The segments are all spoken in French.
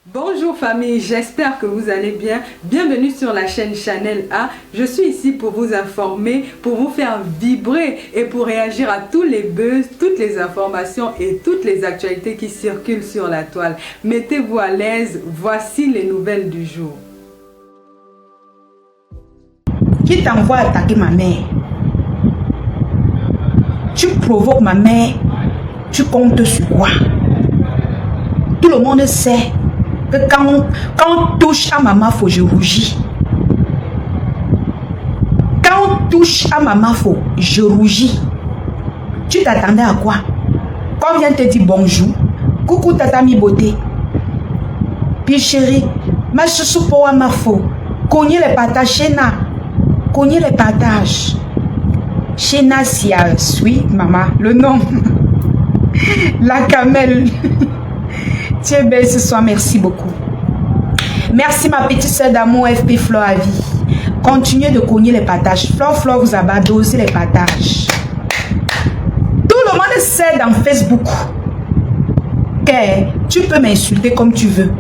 Bonjour famille, j'espère que vous allez bien. Bienvenue sur la chaîne Chanel A. Je suis ici pour vous informer, pour vous faire vibrer et pour réagir à tous les buzz, toutes les informations et toutes les actualités qui circulent sur la toile. Mettez-vous à l'aise, voici les nouvelles du jour. Qui t'envoie attaquer ma mère? Tu provoques ma mère, tu comptes sur quoi? Tout le monde sait que quand on touche à maman, faut je rougis. Quand on touche à maman, faut je rougis. Tu t'attendais à quoi? Quand on vient te dire bonjour, coucou tata mi beauté. Puis chérie, ma chouchou pour ma faux. Cogner les partages, Shena. Cogner les partages. Shena Sia, oui, maman, le nom. La camelle. Tu es belle ce soir, merci beaucoup. Merci ma petite soeur d'amour FP Flore à vie. Continuez de cogner les partages. Flore vous a dosé les partages. Tout le monde sait dans Facebook que tu peux m'insulter comme tu veux.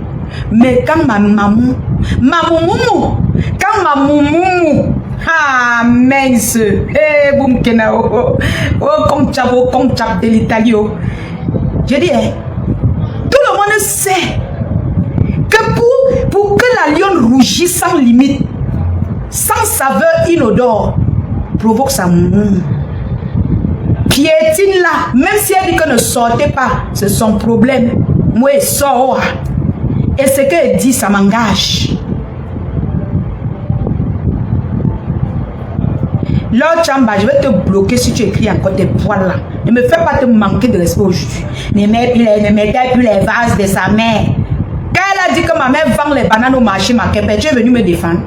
Mais quand ma maman, quand ma moumou, ah mince, eh boum kenao, oh comme chap de l'Italie. Je dis, tout le monde sait que pour que la lionne rougisse sans limite, sans saveur inodore, provoque sa moumou. Piétine là, même si elle dit que ne sortez pas, c'est son problème. Moi, elle sort. Et ce qu'elle dit, ça m'engage. Lord Chamba, je vais te bloquer si tu écris encore tes poils là. Ne me fais pas te manquer de respect aujourd'hui. Ne mettez plus les vases de sa mère. Quand elle a dit que ma mère vend les bananes au marché, ma képé, tu es venu me défendre.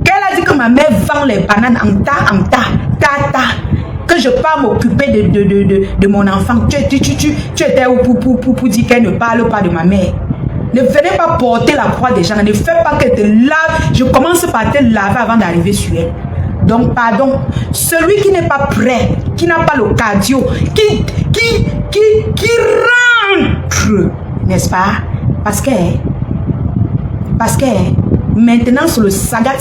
Quand elle a dit que ma mère vend les bananes en ta, que je pas m'occuper de mon enfant. Tu étais où pour dire qu'elle ne parle pas de ma mère. Ne venez pas porter la croix des gens. Ne fais pas que te lave. Je commence par te laver avant d'arriver sur elle. Donc, pardon, celui qui n'est pas prêt, qui n'a pas le cardio, qui rentre, n'est-ce pas? Parce que maintenant, sur le sagat,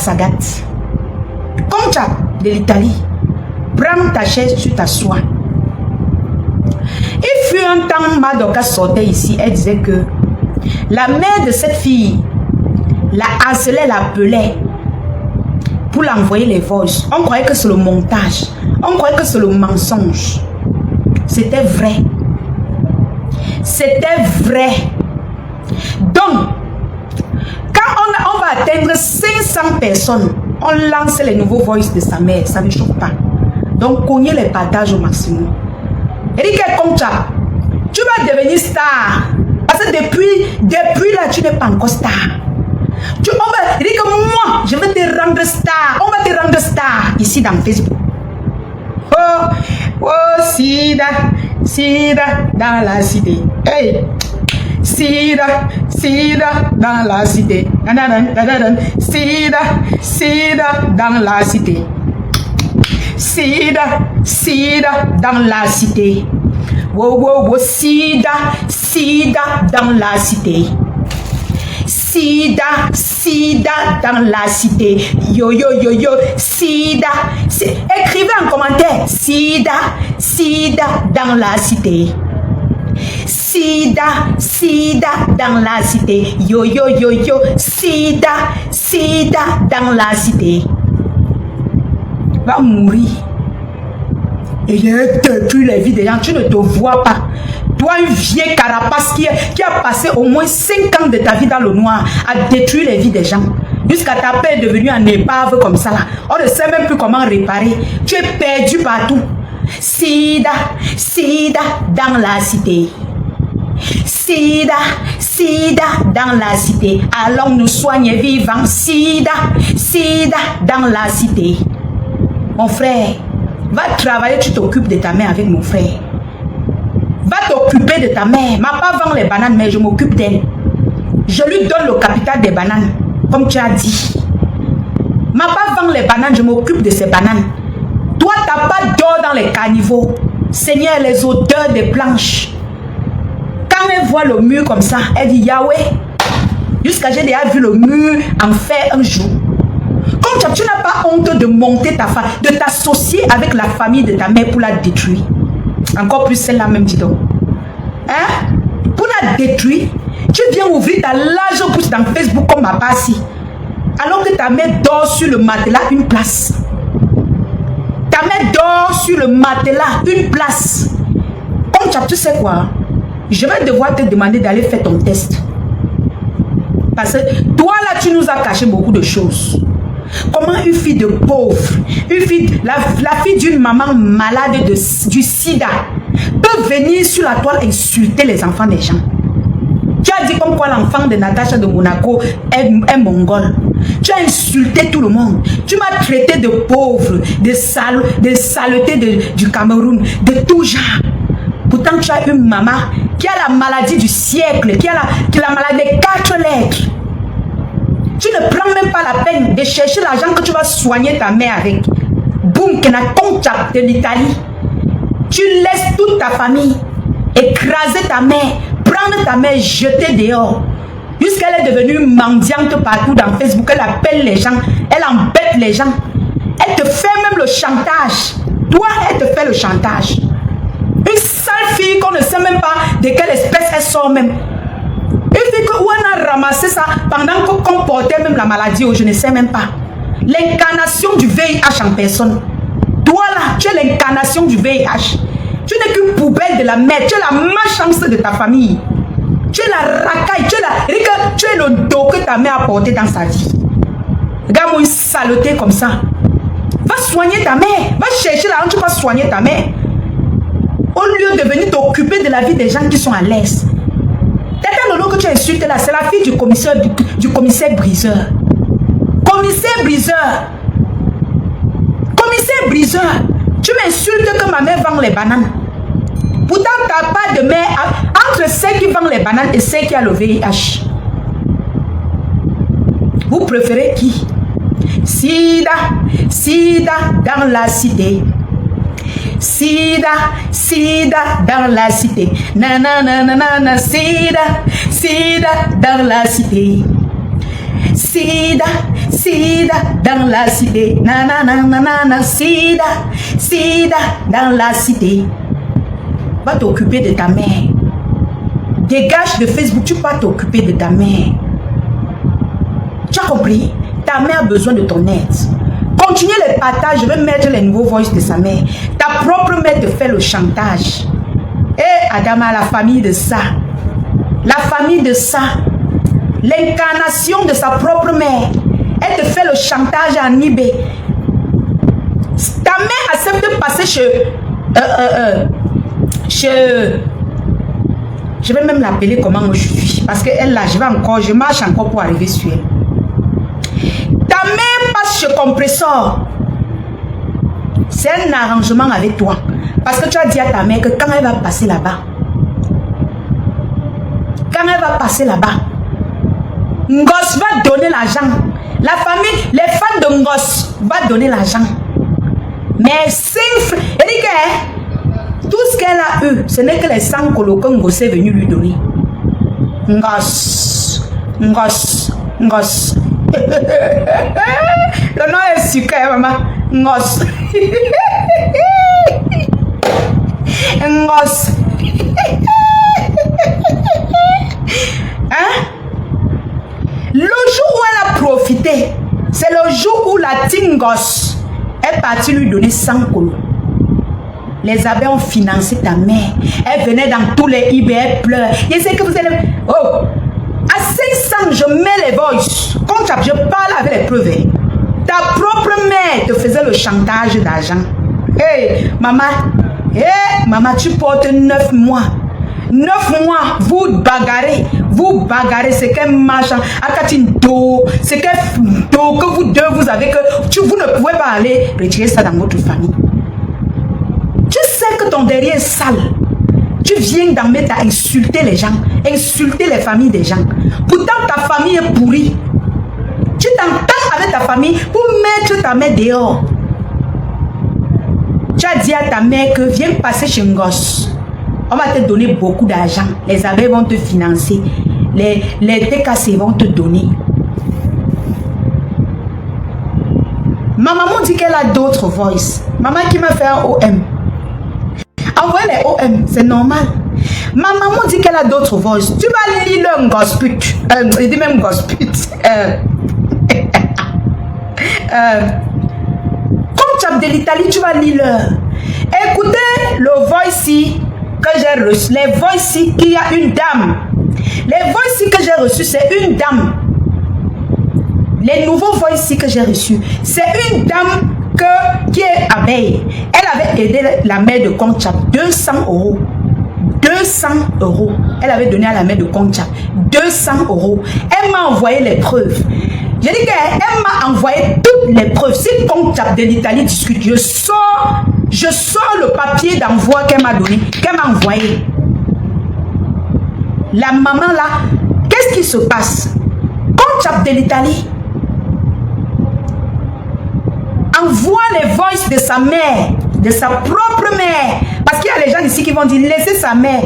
comme tu as de l'Italie, prends ta chaise, tu t'assois. Il fut un temps, Madoka sortait ici, elle disait que la mère de cette fille la harcelait, l'appelait pour l'envoyer les voices. On croyait que c'est le montage. On croyait que c'est le mensonge. C'était vrai. C'était vrai. Donc, quand on va atteindre 500 personnes, on lance les nouveaux voices de sa mère. Ça ne choque pas. Donc, cognez les partages au maximum. Et dit comme ça, tu vas devenir star. Parce que depuis là, tu n'es pas encore star. On va dire que moi, je vais te rendre star. On va te rendre star ici dans Facebook. Oh, Sida dans la cité. Hey, Sida dans la cité. Sida dans la cité. Sida dans la cité. Wow, Sida dans la cité. Sida dans la cité. Yo, Sida. Écrivez en commentaire. Sida dans la cité. Sida dans la cité. Yo, Sida dans la cité. Va mourir. Et il a détruit les vies des gens. Tu ne te vois pas. Toi, un vieil carapace qui a passé au moins 5 ans de ta vie dans le noir, à détruire les vies des gens. Jusqu'à ta paix est devenue en épave comme ça là. On ne sait même plus comment réparer. Tu es perdu partout. Sida dans la cité. Sida dans la cité. Allons nous soigner vivants. Sida dans la cité. Mon frère, va travailler, tu t'occupes de ta mère avec mon frère. Va t'occuper de ta mère. Ma pas vend les bananes, mais je m'occupe d'elle. Je lui donne le capital des bananes, comme tu as dit. Ma pas vend les bananes, je m'occupe de ces bananes. Toi, tu n'as pas d'or dans les caniveaux. Seigneur, les odeurs des planches. Quand elle voit le mur comme ça, elle dit Yahweh, Jusqu'à j'ai déjà vu le mur en fer un jour. Comme tu n'as pas honte de monter ta femme, de t'associer avec la famille de ta mère pour la détruire. Encore plus celle-là même, dis donc. Hein? Pour la détruire, tu viens ouvrir ta large bouche dans Facebook comme ma passie. Alors que ta mère dort sur le matelas une place. Ta mère dort sur le matelas une place. Comme tu sais quoi? Je vais devoir te demander d'aller faire ton test. Parce que toi là, tu nous as caché beaucoup de choses. Comment une fille de pauvre, la fille d'une maman malade du sida peut venir sur la toile insulter les enfants des gens? Tu as dit comme quoi l'enfant de Natacha de Monaco est mongol. Tu as insulté tout le monde. Tu m'as traité de pauvre, de saleté du Cameroun, de tout genre. Pourtant, tu as une maman qui a la maladie du siècle, qui a la maladie des 4 lettres. Tu ne prends même pas la peine de chercher l'argent que tu vas soigner ta mère avec. Boum, Kenakoncha de l'Italie. Tu laisses toute ta famille écraser ta mère, prendre ta mère, jeter dehors. Jusqu'elle est devenue mendiante partout dans Facebook. Elle appelle les gens, elle embête les gens. Elle te fait même le chantage. Toi, elle te fait le chantage. Une sale fille qu'on ne sait même pas de quelle espèce elle sort même. Une fille où on a ramassé ça pendant qu'on portait même la maladie, je ne sais même pas. L'incarnation du VIH en personne. Toi là, tu es l'incarnation du VIH. Tu n'es qu'une poubelle de la merde. Tu es la malchance de ta famille. Tu es la racaille. Tu es le dos que ta mère a porté dans sa vie. Regarde-moi une saleté comme ça. Va soigner ta mère. Va chercher l'argent, tu vas soigner ta mère. Au lieu de venir t'occuper de la vie des gens qui sont à l'aise. Le nom que tu insultes là, c'est la fille du commissaire Briseur. Commissaire Briseur. Commissaire Briseur. Tu m'insultes que ma mère vend les bananes. Pourtant, tu n'as pas de mère entre celle qui vend les bananes et celle qui a le VIH. Vous préférez qui? Sida, Sida dans la cité. Sida, Sida dans la cité. Nanana, Sida, Sida dans la cité. Sida, Sida dans la cité. Nanana, Sida, Sida dans la cité. Va t'occuper de ta mère. Dégage de Facebook, tu vas t'occuper de ta mère. Tu as compris? Ta mère a besoin de ton aide. Continuez les partages, je vais mettre les nouveaux voices de sa mère. Ta propre mère te fait le chantage. Et Adama, la famille de ça. La famille de ça. L'incarnation de sa propre mère. Elle te fait le chantage en eBay. Ta mère accepte de passer je vais même l'appeler comment moi je suis. Parce qu'elle là, je marche encore pour arriver sur elle. Ta mère passe chez Compressor. C'est un arrangement avec toi. Parce que tu as dit à ta mère que quand elle va passer là-bas, Ngos va donner l'argent. La famille, les fans de Ngos va donner l'argent. Mais elle dit que tout ce qu'elle a eu, ce n'est que les 100 colos que Ngos est venu lui donner. Ngos. Le nom est sucré, maman. Ngos. Ngos. Hein? Le jour où elle a profité, c'est le jour où la Tingos est partie lui donner 100 colos. Les abeilles ont financé ta mère. Elle venait dans tous les eBay, elle pleure. Je sais que vous allez... Oh! À 500, je mets les voices. Comme ça, je parle avec les preuves. Ta propre mère te faisait le chantage d'argent. Hey, maman. Hey, maman, tu portes 9 mois. 9 mois, vous bagarrez, c'est qu'un machin, c'est qu'un dos que vous deux, vous avez que vous ne pouvez pas aller retirer ça dans votre famille. Tu sais que ton derrière est sale. Tu viens d'en mettre à insulter les gens, insulter les familles des gens. Pourtant, ta famille est pourrie. Tu t'entends avec ta famille pour mettre ta mère dehors. Tu as dit à ta mère que viens passer chez Ngos. On va te donner beaucoup d'argent. Les abeilles vont te financer. les TKC vont te donner. Ma maman dit qu'elle a d'autres voices. Maman qui m'a fait un OM. Envoyez les OM, c'est normal. Ma maman dit qu'elle a d'autres voices. Tu vas lire un gospel. Je dis même gospel. Comme tu as de l'Italie, tu vas lire leur. Écoutez le voice que j'ai reçu. Les voice qu'il y a une dame. Les voice que j'ai reçu, c'est une dame. Les nouveaux voice que j'ai reçus, c'est une dame qui est abeille. Elle avait aidé la mère de Conchap 200 €. 200 €. Elle avait donné à la mère de Conchap 200 €. Elle m'a envoyé les preuves. J'ai dit qu'elle m'a envoyé toutes les preuves. Si Conchap de l'Italie discute, je sors le papier d'envoi qu'elle m'a donné, qu'elle m'a envoyé. La maman là, qu'est-ce qui se passe? Conchap de l'Italie envoie les voices de sa mère, de sa propre mère. Parce qu'il y a les gens ici qui vont dire, laissez sa mère.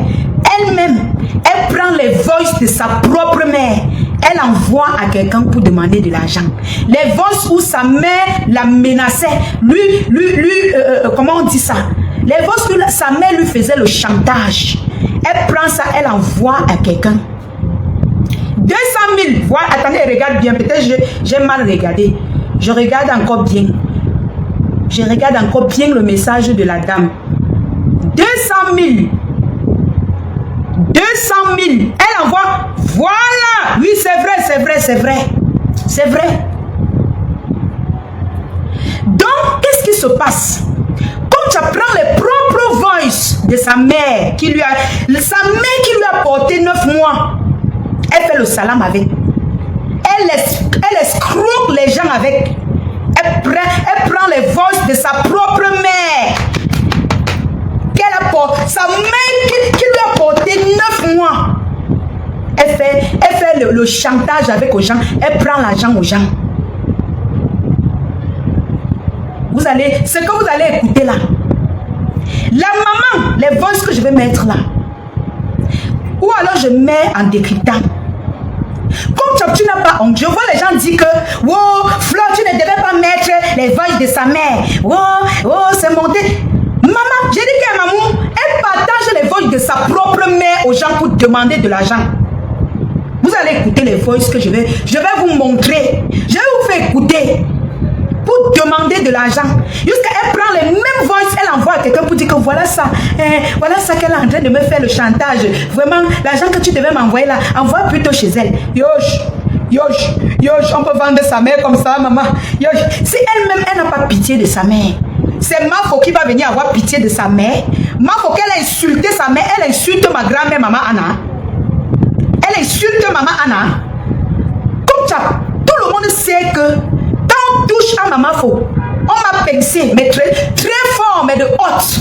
Elle-même, elle prend les voices de sa propre mère. Elle envoie à quelqu'un pour demander de l'argent. Les voices où sa mère la menaçait, comment on dit ça? Les voices où sa mère lui faisait le chantage. Elle prend ça, elle envoie à quelqu'un. 200 000. Voilà, attendez, regarde bien. Peut-être j'ai mal regardé. Je regarde encore bien. Je regarde encore bien le message de la dame. 200 000. 200 000. Elle envoie. Voilà. Oui, c'est vrai, c'est vrai, c'est vrai. C'est vrai. Donc, qu'est-ce qui se passe? Quand tu apprends les propres voices de sa mère, qui lui a porté 9 mois, elle fait le salam avec. Elle escroque les gens avec. Elle prend les voices de sa propre mère. Sa mère qui lui a porté 9 mois. Elle fait le chantage avec aux gens. Elle prend l'argent aux gens. Ce que vous allez écouter là. La maman, les voices que je vais mettre là. Ou alors je mets en décryptant. Comme tu n'as pas honte, je vois les gens dire que wow, Flo, tu ne devais pas mettre les voix de sa mère. Wow, c'est monté. Maman, j'ai dit que maman, elle partage les voix de sa propre mère aux gens pour demander de l'argent. Vous allez écouter les voix que je vais vous montrer. Je vais vous faire écouter pour demander de l'argent. Jusqu'à elle prend les mêmes voix, elle envoie à quelqu'un pour dire que voilà ça qu'elle est en train de me faire le chantage. Vraiment, l'argent que tu devais m'envoyer là, envoie plutôt chez elle. Yosh, on peut vendre sa mère comme ça, maman. Yosh, si elle-même, elle n'a pas pitié de sa mère, c'est Mafo qui va venir avoir pitié de sa mère. Mafo qu'elle a insulté sa mère, elle insulte ma grand-mère, maman Anna. Elle insulte maman Anna. Comme ça, tout le monde sait que quand on touche à maman Fo, on m'a pensé, mais très, très fort, mais de haute.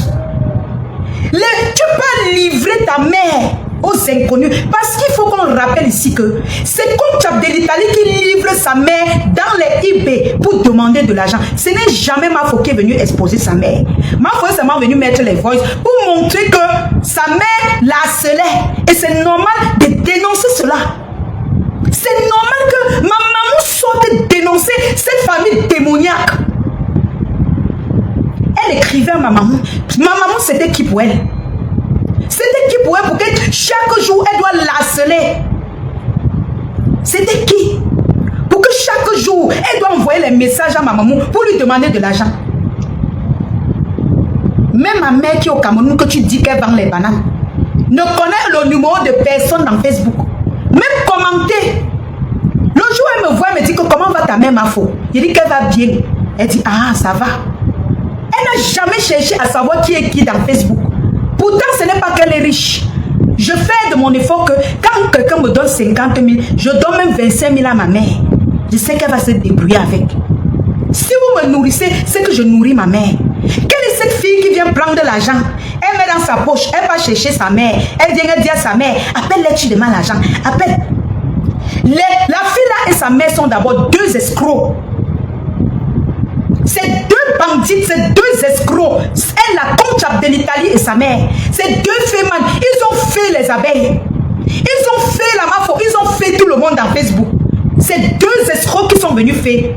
Tu peux livrer ta mère aux inconnus. Parce qu'il faut qu'on rappelle ici que c'est Conchap de l'Italie qui livre sa mère dans les eBay pour demander de l'argent. Ce n'est jamais Mafo qui est venu exposer sa mère. Mafo est seulement venu mettre les voices pour montrer que sa mère la harcelait. Et c'est normal de dénoncer cela. C'est normal que ma maman sorte dénoncer cette famille démoniaque. Elle écrivait à ma maman. Ma maman, c'était qui pour elle? C'était qui pour elle? Pour que chaque jour, elle doit l'harceler. C'était qui? Pour que chaque jour, elle doit envoyer les messages à ma maman pour lui demander de l'argent. Même ma mère qui est au Cameroun, que tu dis qu'elle vend les bananes, ne connaît le numéro de personne dans Facebook. Même commenter. Le jour où elle me voit, elle me dit que comment va ta mère, Mafo? Il dit qu'elle va bien. Elle dit, ah, ça va. Elle n'a jamais cherché à savoir qui est qui dans Facebook. Pourtant, ce n'est pas qu'elle est riche. Je fais de mon effort que quand quelqu'un me donne 50 000, je donne même 25 000 à ma mère. Je sais qu'elle va se débrouiller avec. Si vous me nourrissez, c'est que je nourris ma mère. Quelle est cette fille qui vient prendre l'argent? Elle met dans sa poche, elle va chercher sa mère. Elle vient dire à sa mère, appelle-les, tu demandes l'argent. Appelle. La fille là et sa mère sont d'abord deux escrocs. Ces deux bandits, ces deux escrocs, elle, la Conchap de l'Italie et sa mère, ces deux femmes, ils ont fait les abeilles. Ils ont fait la mafia, ils ont fait tout le monde dans Facebook. C'est deux escrocs qui sont venus faire.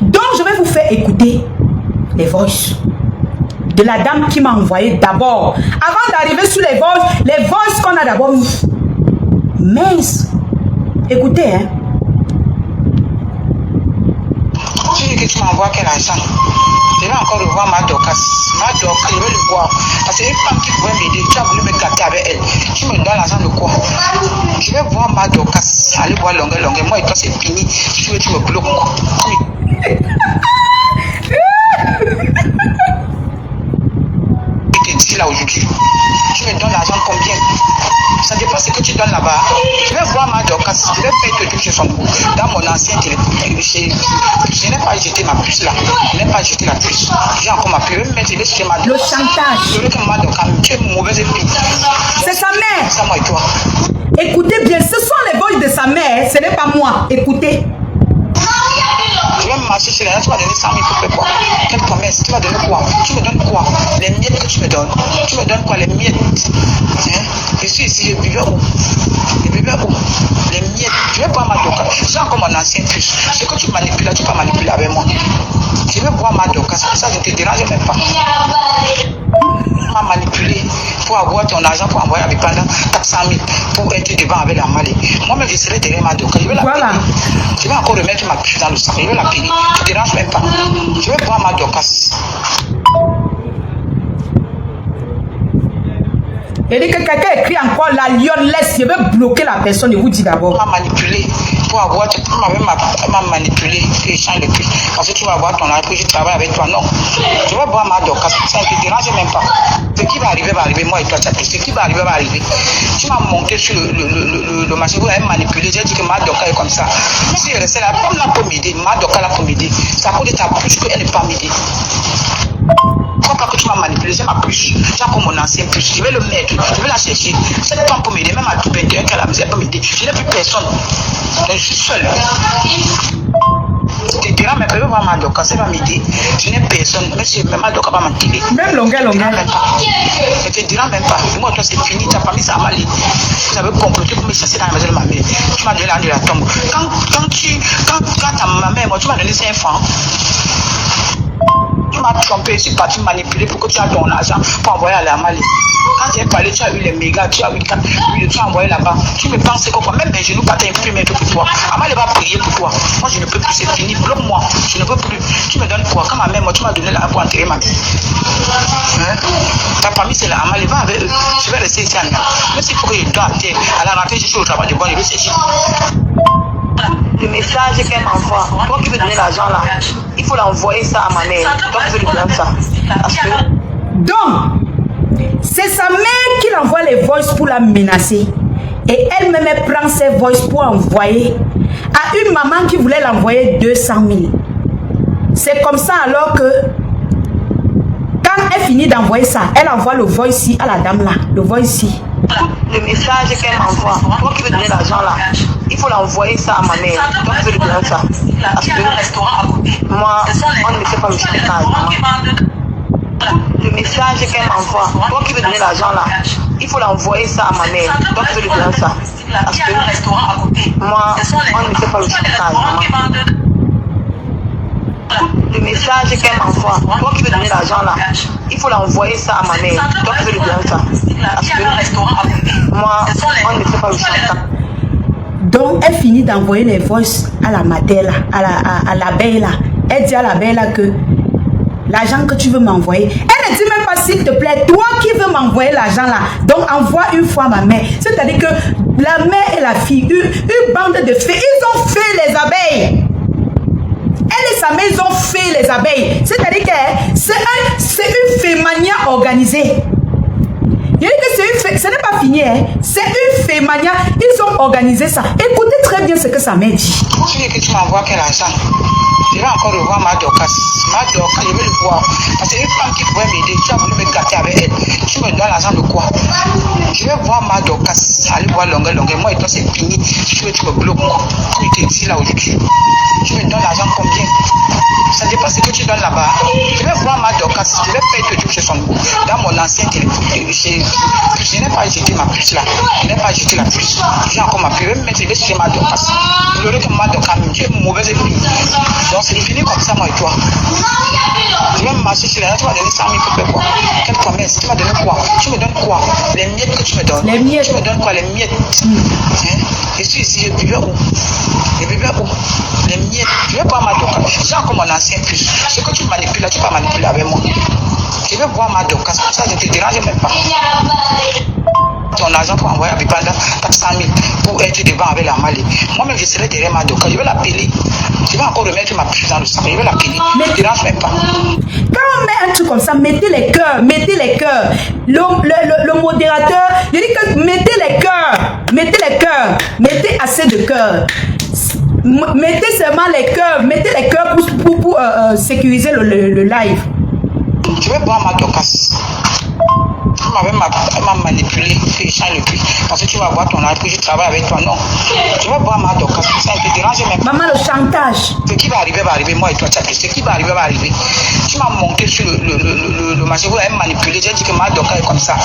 Donc, je vais vous faire écouter les voices de la dame qui m'a envoyé d'abord. Avant d'arriver sur les voices qu'on a d'abord mis. Mince. Écoutez, hein. Tu dis que tu m'envoies quel argent? Je vais encore revoir ma Dorcas. Ma Dorcas, je vais le voir. Parce que une femme qui pouvait m'aider, tu as voulu me gâter avec elle. Tu me donnes l'argent de quoi? Je vais voir ma Dorcas. Allez voir longueur. Moi et toi, c'est fini. Si tu veux, tu me bloques. Je te dis là aujourd'hui. Tu me donnes l'argent combien? Ça dépend de ce que tu donnes là-bas. Je vais voir ma Dorcas. Je vais faire tout sur son bout. Dans mon ancien téléphone. Je n'ai pas jeté ma puce là. Je n'ai pas jeté la puce. J'ai encore ma puce. Je vais jeter ma Dorcas. Le chantage. Je veux que ma Dorcas, tu es une mauvaise fille. C'est sa mère. C'est moi et toi. Écoutez bien, ce sont les voix de sa mère. Ce n'est pas moi. Écoutez. Je vais marcher chez les gens, tu vas donner 100 000 pour faire quoi? Quelle promesse? Tu vas donner quoi? Tu me donnes quoi? Les miettes que tu me donnes. Tu me donnes quoi? Les miettes. Hein? Je suis ici, je vivais où? Je vivais où? Les miettes. Je vais voir ma Dorcas. J'ai encore mon ancien puce. Ce que tu manipules là, tu peux manipuler avec moi. Je vais voir ma Dorcas. Ça ne te dérange même pas. Tu m'as manipulé pour avoir ton argent pour envoyer avec pendant 400 000 pour être devant avec la Mali. Moi-même, je serai derrière ma Dorcas. Je vais la payer. Je vais encore remettre ma puce dans le sac. Je vais la payer. Tu ne te déranges même pas. Je vais voir ma Dorcas. Et dit que quelqu'un écrit encore la lionne-laisse. Je vais bloquer la personne. Je vous dis d'abord. Tu m'as manipulé pour avoir. Tu m'as manipulé. Tu échanges le prix. Parce que tu vas avoir ton argent. Je travaille avec toi. Non. Je vais voir ma Dorcas. Ça ne te dérange même pas. Ce qui va arriver, moi et toi. Ce qui va arriver. Tu m'as monté sur le marché. Vous avez manipulé. J'ai dit que ma Dorcas est comme ça. Si elle restait là, comme là pour m'aider, ma Dorcas là pour m'aider. C'est à cause de ta puce qu'elle n'est pas m'aider. Pourquoi pas que tu m'as manipulé? J'ai ma puce. J'ai encore mon ancien puce. Je vais le mettre. Je vais la chercher. Cette femme pour m'aider. Même à tout 21 qu'elle a mis, elle peut m'aider. Je n'ai plus personne. Donc, je suis seule. Je te dirai, mais je vais voir ma Dorcas. Elle va m'aider. Je n'ai personne. Même ma Dorcas va m'attirer. Même longueur. Je te dirai même pas. Moi, toi, c'est fini. Tu as pas mis ça à Mali. Vous avez comploté pour me chasser dans la maison de ma mère. Tu m'as donné l'argent de la tombe. Quand ta mère, moi, tu m'as donné 5 francs. Tu m'as trompé, je suis parti manipuler pour que tu aies ton argent pour envoyer à la Mali. Quand tu es parlé, tu as eu les mégas, tu as eu 4 000, tu as envoyé là-bas. Tu me penses quoi? Même mes genoux pas t'imprimer pour toi. Amal va prier pour toi. Moi, je ne peux plus, c'est fini. Bloque-moi. Je ne peux plus. Tu me donnes quoi? Quand ma mère, moi, tu m'as donné l'argent pour enterrer ma mère. Hein? Ta famille, c'est là. Amal va avec eux. Je vais rester ici à Niamey. Même s'il faut que je dois à la rentrée, je suis au travail de bon, je vais chercher. Le message qu'elle m'envoie, toi qui veux donner l'argent là, il faut l'envoyer ça à ma mère. Toi qui veux lui donner ça. Parce que... Donc, c'est sa mère qui l'envoie les voices pour la menacer. Et elle-même prend ses voices pour envoyer à une maman qui voulait l'envoyer 200 000. C'est comme ça alors que quand elle finit d'envoyer ça, elle envoie le voice ici à la dame là. Le voice ici. Le message qu'elle m'envoie, toi qui veux donner l'argent là, il faut l'envoyer ça à ma mère. Toi qui veux lui donner ça. Parce que moi, on ne me fait pas me chantage. Le message qu'elle m'envoie, toi qui veux donner l'argent là, il faut l'envoyer ça à ma mère. Toi qui veux lui donner ça. Parce que moi, on ne me fait pas me chantage. Le message qu'elle m'envoie, toi qui veux donner l'argent là, il faut l'envoyer ça à ma mère. Toi qui veux lui donner ça. Parce que moi, on ne me fait pas me chantage. Donc, elle finit d'envoyer les voices à la mater là, à l'abeille là. Elle dit à l'abeille là que l'argent que tu veux m'envoyer, elle ne dit même pas s'il te plaît, toi qui veux m'envoyer l'argent là, donc envoie une fois ma mère. C'est-à-dire que la mère et la fille, une bande de fées, ils ont fait les abeilles. Elle et sa mère, ils ont fait les abeilles. C'est-à-dire que c'est une fémania organisée. Il dit que ce n'est pas fini, hein. C'est une fémania. Ils ont organisé ça. Écoutez très bien ce que sa mère dit. Tu dis que tu m'envoies quel argent? Je vais encore revoir ma Dorcas. Ma Dorcas, je vais le voir. Parce que une femme qui pouvait m'aider, tu as voulu me gâter avec elle. Tu me donnes l'argent de quoi? Je vais voir ma Dorcas. Allez voir longueur. Moi et toi, c'est fini. Si tu veux, tu me bloques. Tu te dis là aujourd'hui. Tu me donnes l'argent combien? Ça ne sais pas ce que tu donnes là-bas. Je vais voir ma Dorcas, je vais faire que tu chez son goût. Dans mon ancien téléphone, je n'ai pas jeté ma puce là. Je n'ai pas jeté la puce. J'ai encore ma puce. Je vais me mettre, je vais chez ma Dorcas. Vous l'aurez comme ma Dorcas, tu es mauvaise esprit. Donc c'est fini comme ça, moi et toi. Je vais me marcher chez là, tu vas donner 100 000 pour faire quoi? Quelle promesse? Tu vas donner quoi? Tu me donnes quoi? Les miettes que tu me donnes. Les miettes. Tu me donnes quoi? Les miettes. Hein? Je suis ici, je vivais où? Je vivais où? Les miettes. Je vais voir ma Dorcas. J'ai encore mon ancien puce. Ce que tu manipules là, tu vas manipuler avec moi. Je vais voir ma Dorcas. Comme ça, je ne te dérange même pas. Ton argent pour envoyer à Bipanda 400 000 pour être devant avec la Mali. Moi-même, je serai derrière ma Dorcas. Je vais l'appeler. Je vais encore remettre ma puce dans le sac. Je vais l'appeler. Ne te dérange même pas. Quand on met un truc comme ça, mettez les cœurs, mettez les cœurs. Le modérateur, il dit que mettez les cœurs, mettez assez de cœurs. Mettez seulement mettez les cœurs pour sécuriser le live. Je vais boire ma Dorcas. Elle m'a manipulé, que je change le prix. Parce que tu vas voir ton âge, que je travaille avec toi. Non. Je vais boire ma Dorcas. Ça ne te dérange même pas. Maman, le chantage. Ce qui va arriver, moi et toi, ce qui va arriver. Tu m'as monté sur le marché, vous avez manipulé. J'ai dit que ma Dorcas est comme ça.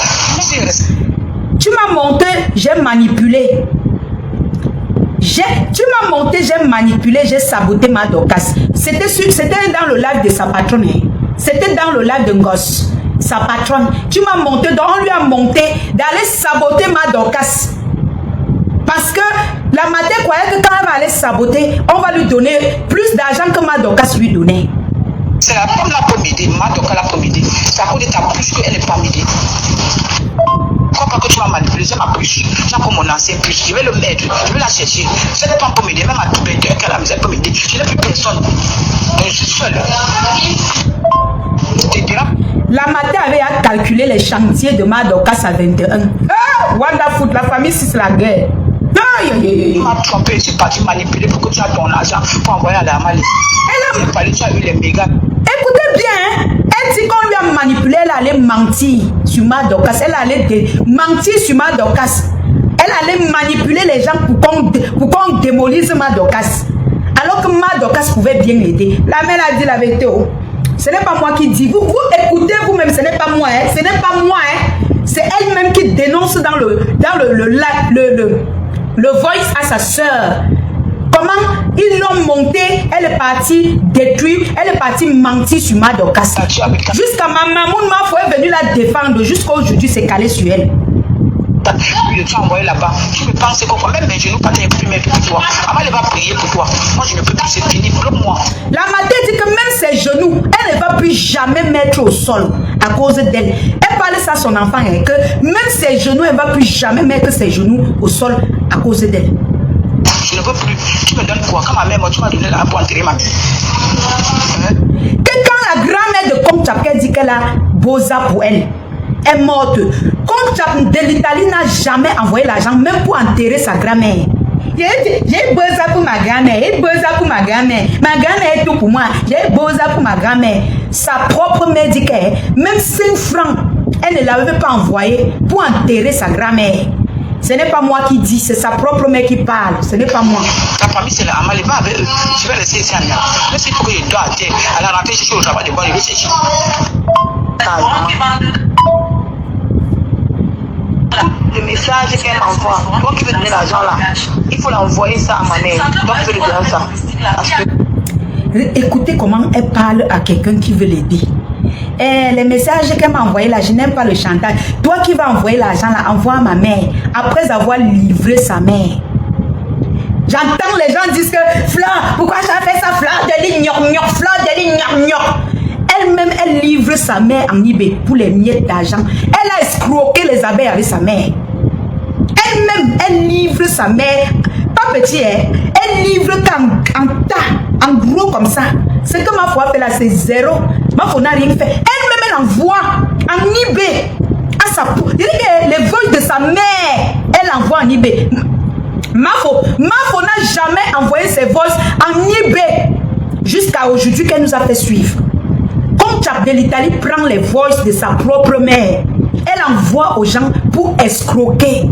Tu m'as monté, j'ai manipulé. Tu m'as monté, j'ai manipulé, j'ai saboté ma Dorcas. C'était dans le live de sa patronne. C'était dans le live de Ngoss, sa patronne. Tu m'as monté, donc on lui a monté d'aller saboter ma Dorcas. Parce que la matin croyait que quand elle va aller saboter, on va lui donner plus d'argent que ma Dorcas lui donnait. C'est la pomme là pour m'aider, ma Dorcas là pour m'aider. C'est à cause de ta puce qu'elle n'est pas m'aider. Crois pas que tu m'as manipulé, j'ai ma puce. J'ai encore mon ancien puce. Je vais le mettre, je vais la chercher. Cette femme pour m'aider, même à tout bête, qu'elle a misère pour m'aider. Je n'ai plus personne. Donc je suis seule. La matin avait à calculer les chantiers de ma Dorcas à 21. Ah, Wonderfoot, la famille, c'est la guerre. Tu m'as trompé, tu es parti manipuler pour que tu aies ton argent pour envoyer à la Mali. Tu as eu les mégas. Écoutez bien, elle dit qu'on lui a manipulé, elle allait mentir sur ma Dorcas. Elle allait mentir sur ma Dorcas. Elle allait manipuler les gens pour qu'on démolisse ma Dorcas. Alors que ma Dorcas pouvait bien aider. La mère a dit la vérité. Oh. Ce n'est pas moi qui dis. Vous écoutez vous-même, ce n'est pas moi. Hein. Ce n'est pas moi. Hein. C'est elle-même qui dénonce dans le voice à sa soeur. Comment ils l'ont monté, elle est partie détruire, elle est partie mentir sur ma Dorcas. Jusqu'à ma maman, ma foi est venue la défendre. Jusqu'à aujourd'hui, c'est calé sur elle. Oui, tu as envoyé là-bas. Tu me penses que même mes genoux, pas tes plus mettre pour toi. Maman, elle va prier pour toi. Moi, je ne peux plus, c'est fini. Bloque-moi. La matin dit que même ses genoux, elle ne va plus jamais mettre au sol à cause d'elle. Elle parle ça à son enfant, hein, que même ses genoux, elle ne va plus jamais mettre ses genoux au sol à cause d'elle. Je ne veux plus. Tu me donnes quoi? Quand ma mère m'a, tu m'as donné l'argent pour enterrer ma vie. Que quand la grand-mère de Comte Chapka dit qu'elle a Boza pour elle, est morte. Comte Chapka de l'Italie n'a jamais envoyé l'argent, même pour enterrer sa grand-mère. J'ai Boza pour ma grand-mère, j'ai Boza pour ma grand-mère. Ma grand-mère est tout pour moi. J'ai Boza pour ma grand-mère. Sa propre mère dit qu'elle, même 5 francs, elle ne l'avait pas envoyé pour enterrer sa grand-mère. Ce n'est pas moi qui dis, c'est sa propre mère qui parle. Ce n'est pas moi. Ta famille, c'est la Amali, va avec eux. Je vais laisser ici à Nia. Mais s'il faut que je dois à terre, à la rentrée, je suis au travail de bon, je vais chercher. Le message qu'elle m'envoie, toi qui veux donner l'argent là, il faut l'envoyer ça à ma mère. Donc je vais lui donner ça. Écoutez comment elle parle à quelqu'un qui veut l'aider. Les messages qu'elle m'a envoyé là, je n'aime pas le chantage. Toi qui vas envoyer l'argent là, envoie à ma mère après avoir livré sa mère. J'entends les gens dire que Fleur, pourquoi tu as fait ça? Fleur de l'ignore, Fleur de l'ignore. Elle-même, elle livre sa mère en eBay pour les miettes d'argent. Elle a escroqué les abeilles avec sa mère. Elle-même, elle livre sa mère, pas petit, hein? Elle livre en tas, en gros comme ça. Ce que ma foi fait là, c'est zéro. Ma foi n'a rien fait. Elle-même, elle envoie en eBay à sa peau. Les voix de sa mère, elle envoie en eBay. Ma foi n'a jamais envoyé ses voix en eBay jusqu'à aujourd'hui qu'elle nous a fait suivre. Comme Chap de l'Italie prend les voix de sa propre mère, elle envoie aux gens pour escroquer.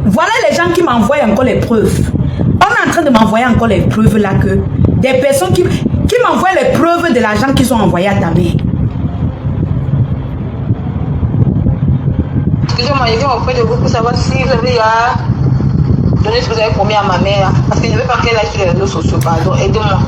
Voilà les gens qui m'envoient encore les preuves. On est en train de m'envoyer encore les preuves là que des personnes qui m'envoient les preuves de l'argent qu'ils ont envoyé à ta mère. Excusez-moi, je viens auprès de vous pour savoir si vous avez donné ce que vous avez promis à ma mère. Parce que je ne veux pas qu'elle aille sur les réseaux sociaux, pardon. Aidez-moi.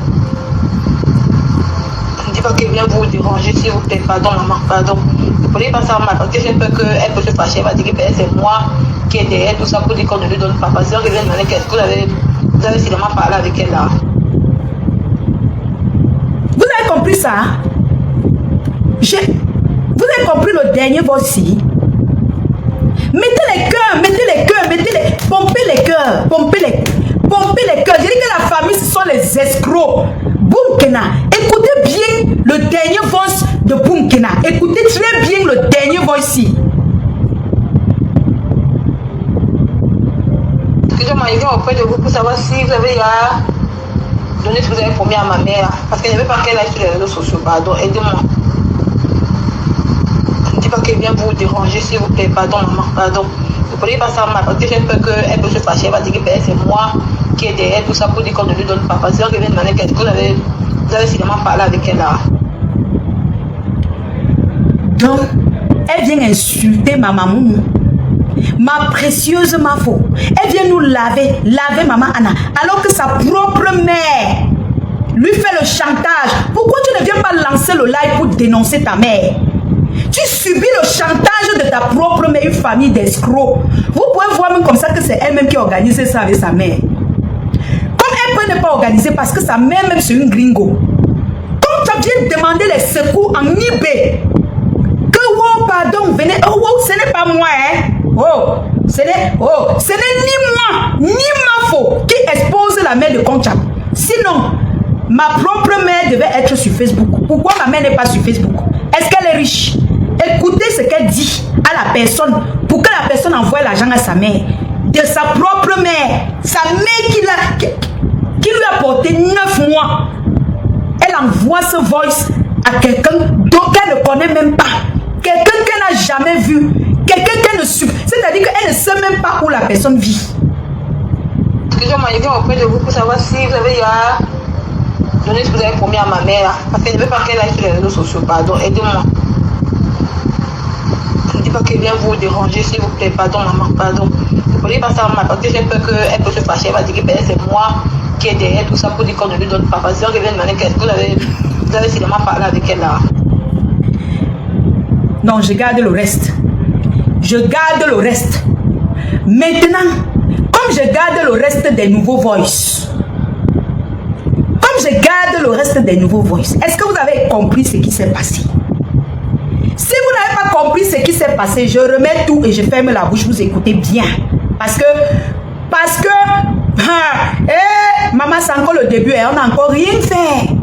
Je ne dis pas qu'elle vient vous déranger, s'il vous plaît. Pardon, maman, pardon. Vous ne prenez pas ça mal, parce que j'ai peur qu'elle peut se fâcher. Elle va dire que c'est moi qui ai derrière tout ça pour dire qu'on ne lui donne pas. Parce que je viens de demander qu'est-ce que vous avez seulement parlé avec elle là. Vous avez compris ça? Vous avez compris le dernier voici? Mettez les cœurs, pompez les cœurs, pompez les cœurs. Je dis que la famille, ce sont les escrocs. Bunkena, écoutez bien le dernier voice de Bunkena. Écoutez très bien le dernier voice ici. Excusez-moi, je viens auprès de vous pour savoir si vous avez donné ce que vous avez promis à ma mère. Parce que je ne veux pas qu'elle aille sur les réseaux sociaux, pardon. Aidez-moi. Je ne dis pas qu'elle vient vous déranger, s'il vous plaît. Pardon, maman, pardon. Vous ne prenez pas ça mal, parce que j'ai peur qu'elle peut se fâcher. Elle va dire que c'est moi qui ai derrière tout ça pour dire qu'on ne lui donne pas. Parce que je viens de demander qu'est-ce que vous avez seulement parlé avec elle là. Donc, elle vient insulter ma maman, ma précieuse Mafo. Elle vient nous laver maman Anna, alors que sa propre mère lui fait le chantage. Pourquoi tu ne viens pas lancer le live pour dénoncer ta mère? Tu subis le chantage de ta propre mère, une famille d'escrocs. Vous pouvez voir même comme ça que c'est elle-même qui a organisé ça avec sa mère. Comme elle peut ne pas organiser parce que sa mère même c'est une gringo. Comme tu viens demander les secours en eBay. Que oh pardon, venez, oh ce n'est pas moi hein. Ce n'est ni moi, ni Mafo qui expose la mère de Conchap. Sinon, ma propre mère devait être sur Facebook. Pourquoi ma mère n'est pas sur Facebook? Est-ce qu'elle est riche? Écoutez ce qu'elle dit à la personne pour que la personne envoie l'argent à sa mère. De sa propre mère. Sa mère qui lui a porté 9 mois. Elle envoie ce voice à quelqu'un qu'elle ne connaît même pas. Quelqu'un qu'elle n'a jamais vu. Quelqu'un qu'elle ne suit. C'est-à-dire qu'elle ne sait même pas où la personne vit. Excusez-moi, je viens auprès de vous pour savoir si vous avez donné ce que vous avez promis à ma mère. Parce que je ne veux pas qu'elle aille sur les réseaux sociaux, pardon. Aidez-moi. Je ne dis pas qu'elle vient vous déranger, s'il vous plaît. Pardon, maman, pardon. Vous ne prenez pas ça mal, parce que j'ai peur qu'elle peut se fâcher. Elle va dire que c'est moi qui ai derrière tout ça pour dire qu'on ne lui donne pas. Parce que je viens de demander qu'est-ce que vous avez seulement parlé avec elle là. Non, je garde le reste. Je garde le reste. Maintenant, comme je garde le reste des nouveaux voice, est-ce que vous avez compris ce qui s'est passé? Si vous n'avez pas compris ce qui s'est passé, je remets tout et je ferme la bouche, vous écoutez bien. Parce que maman, c'est encore le début et on n'a encore rien fait.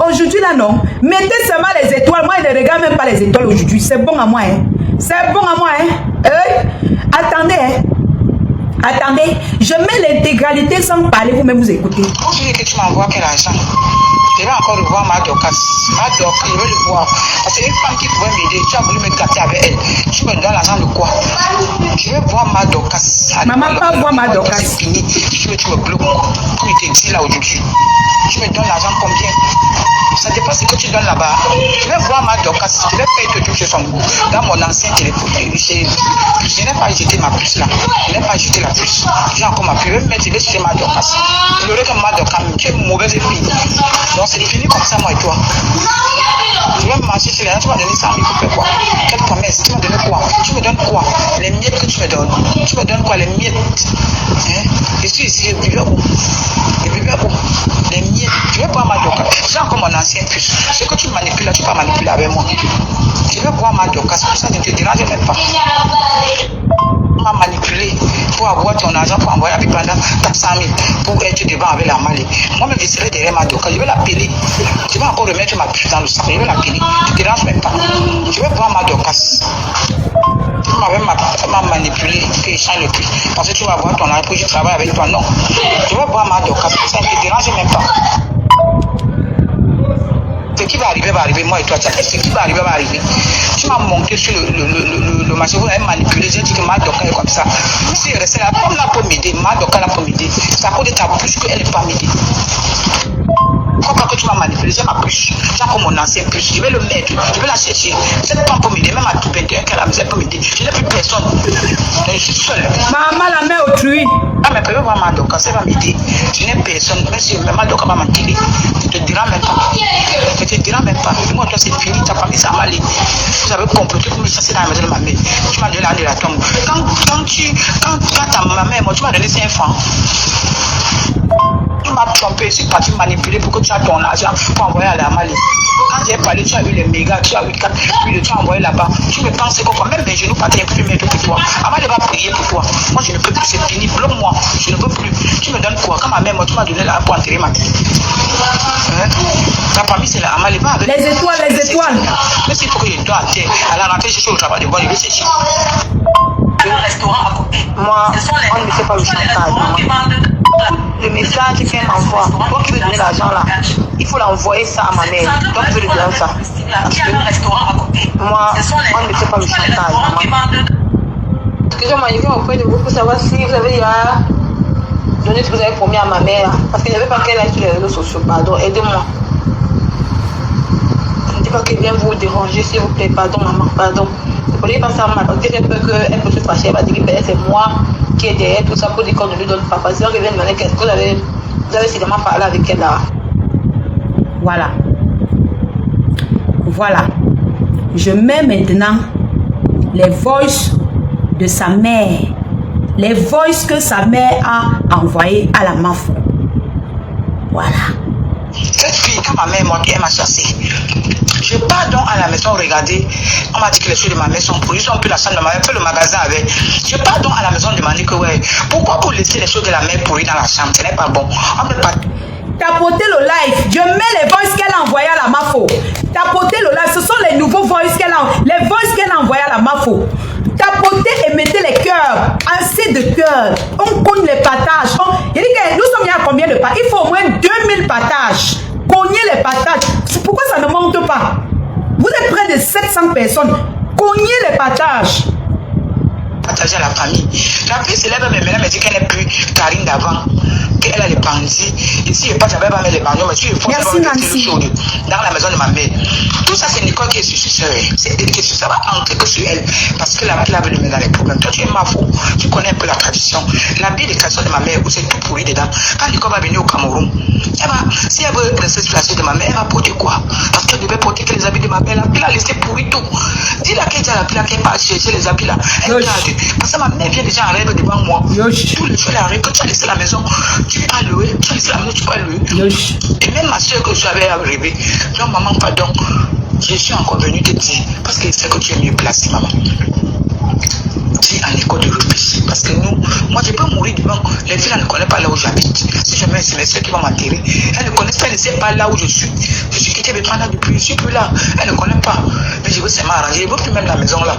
Aujourd'hui là non, mettez seulement les étoiles. Moi je ne regarde même pas les étoiles aujourd'hui. C'est bon à moi hein. C'est bon à moi hein. Attendez hein. Attendez, je mets l'intégralité sans parler, vous-même vous écoutez. Quand tu dis que tu m'envoies quel argent, je vais encore revoir ma Dorcas. Ma Dorcas, je vais le voir. Parce que une femme qui pouvait m'aider, tu as voulu me gâter avec elle. Tu me donnes l'argent de quoi? Je vais voir ma Dorcas. Maman, pas voir ma Dorcas. C'est fini. Tu me bloques. Comme il te dit là aujourd'hui. Tu me donnes l'argent combien? Ça dépend ce que tu donnes là-bas. Je vais voir ma Dorcas. Je vais payer tout chez son goût. Dans mon ancien téléphone. Je n'ai pas jeté ma puce là. Je n'ai pas jeté la puce. J'ai encore ma puce. Je vais me mettre chez ma Dorcas. Je l'aurai comme ma Dorcas. Tu es une mauvaise fille. Donc c'est fini comme ça, moi et toi. Je vais marcher chez les gens. Tu m'as donné 100 000 pour faire quoi? Quelle promesse? Tu m'as donné quoi? Tu me donnes quoi? Les miettes que tu me donnes. Tu me donnes quoi? Les miettes. Hein? Je suis ici, je buvais où? Je buvais où? Les miettes. Je vais boire ma Dorcas. J'ai encore mon ancien puce. Ce que tu manipules là, tu peux pas manipuler avec moi. Je vais boire ma Dorcas. Pour ça, ne te dérange même pas. On m'a manipulé pour avoir ton argent pour envoyer avec pendant 400 000 pour être devant avec la malle. Moi-même, je serai derrière ma Dorcas. Je vais l'appeler. Je vais encore remettre ma puce dans le sac. Je vais l'appeler. Tu ne te déranges même pas. Je vais boire ma Dorcas. Tu m'as manipulé que je change le prix. Parce que tu vas avoir ton argent pour que je travaille avec toi. Non. Je vais boire ma Dorcas. Ça ne te dérange même pas. Ce qui va arriver, moi et toi. Ce qui va arriver. Tu m'as monté sur le marché, vous m'avez manipulé. J'ai dit que ma Dorcas est comme ça. Si je restais là, comme là pour m'aider, ma Dorcas là pour m'aider. C'est à cause de ta bouche qu'elle n'est pas m'aider. Crois pas que tu m'as manipulé, j'ai ma puce. J'ai encore mon ancien puce. Je vais le mettre, je vais la chercher. Cette femme peut m'aider, même à tout 21 qu'elle a, elle peut m'aider. Je n'ai plus personne. Je suis seule. Maman, la main autrui. Ah, mais peut-être voir Madoka, ça va m'aider. Je n'ai personne. Même si Madoka va m'enterrer, tu te diras même pas. Tu te diras même pas. Moi, toi, c'est fini, ta famille, ça m'a allé. Vous avez comploté pour me chasser dans la maison de ma mère. Tu m'as donné la de la tombe. Quand ta mère, moi, tu m'as donné 5 francs. Tu m'as trompé, je suis parti manipuler pour que tu aies ton argent pour envoyer à la Mali. Quand j'ai parlé, tu as eu les mégas, tu as eu 4, puis tu as envoyé là-bas. Tu me penses que même mes genoux partaient imprimer pour toi. Avant de pas prier pour toi. Moi, je ne peux plus, c'est fini, bloque-moi. Je ne peux plus. Tu me donnes quoi? Quand ma mère, moi, tu m'as donné là pour enterrer ma tête. Hein? Ta famille, c'est la Mali. Les étoiles, les étoiles. Mais s'il faut que je dois à terre, à la rentrée, je suis au travail de bon, je vais chercher. Moi, on ne me fait pas le chantage. Le message qu'elle m'envoie, toi qui veux donner l'argent là, il faut l'envoyer ça à ma mère. Toi qui veux lui donner ça. Parce que moi, on ne me fait pas le chantage. Excusez-moi, je viens auprès de vous pour savoir si vous avez déjà donné ce que vous avez promis à ma mère. Parce qu'il n'y avait pas qu'elle aille sur les réseaux sociaux. Pardon, aidez-moi. Ne dites pas qu'elle vient vous déranger, s'il vous plaît. Pardon, maman, pardon. Ne prenez pas ça mal. Parce qu'elle a peur qu'elle peut se fâcher. Elle va dire que c'est moi qui est derrière tout ça pour dire qu'on ne lui donne pas. Parce qu'elle vient demander qu'est-ce que vous avez sûrement parlé avec elle là. Voilà. Voilà. Je mets maintenant les voices de sa mère. Les voices que sa mère a envoyées à la MAFO. Voilà. Cette fille, quand ma mère elle m'a chassé. Je pars donc à la maison regarder. On m'a dit que les choses de ma mère sont pourries. Ils ont pris la chambre de ma mère, fait le magasin avec. Je pars donc à la maison demander que ouais, pourquoi vous laissez les choses de la mère pourries dans la chambre? Ce n'est pas bon. On ne peut pas. Tapotez le live. Je mets les voices qu'elle a envoyées à la MAFO. Tapotez le live. Ce sont les nouveaux voices qu'elle a. Les voices qu'elle a envoyées à la MAFO. Tapotez et mettez les cœurs. Assez de cœurs. On cogne les partages. Il dit que nous sommes à combien de partages? Il faut au moins 2000 partages. Cognez les partages. Pourquoi ça ne monte pas? Vous êtes près de 700 personnes. Cognez les partages. Partager à la famille. La fille se lève, mais maintenant, elle dit qu'elle n'est plus Karine d'avant. Qu'elle a les bandits. Ici, je passe, j'avais pas mis les bandits, mais tu es merci, Nancy. Dans la maison de ma mère. Tout ça, c'est Nicole qui est sur ce. C'est elle qui est sur ça. Va entrer que sur elle. Parce que la fille avait le mettre dans les problèmes. Toi, tu es ma faux. Tu connais un peu la tradition. La bille de tradition de ma mère, où c'est tout pourri dedans. Quand Nicole va venir au Cameroun, si elle veut rester sur la suite de ma mère, elle va porter quoi? Parce qu'elle devait porter que les habits de ma mère. La pile a laissé pourri tout. Dis-la qu'elle a la pile qui est pas chercher les habits là. Elle garde. Parce que ma mère vient déjà en rêve devant moi. Tous les jours, elle arrive. Quand tu as laissé la maison, tu peux louer. Tu as laissé la maison, tu peux louer. Et même ma soeur que j'avais rêvé, donc maman, pardon, je suis encore venue te dire, parce qu'elle sait que tu es mieux placée, maman. Dis à l'école de Rubis. Parce que nous, moi je peux mourir devant. Les filles, elles ne connaissent pas là où j'habite. Si je mets c'est mes soeurs qui vont m'enterrer. Elles ne connaissent pas, elles ne savent pas là où je suis. Je suis quitté pendant depuis, je ne suis plus là. Elles ne connaissent pas. Mais je veux seulement arranger. Je ne veux plus même la maison là.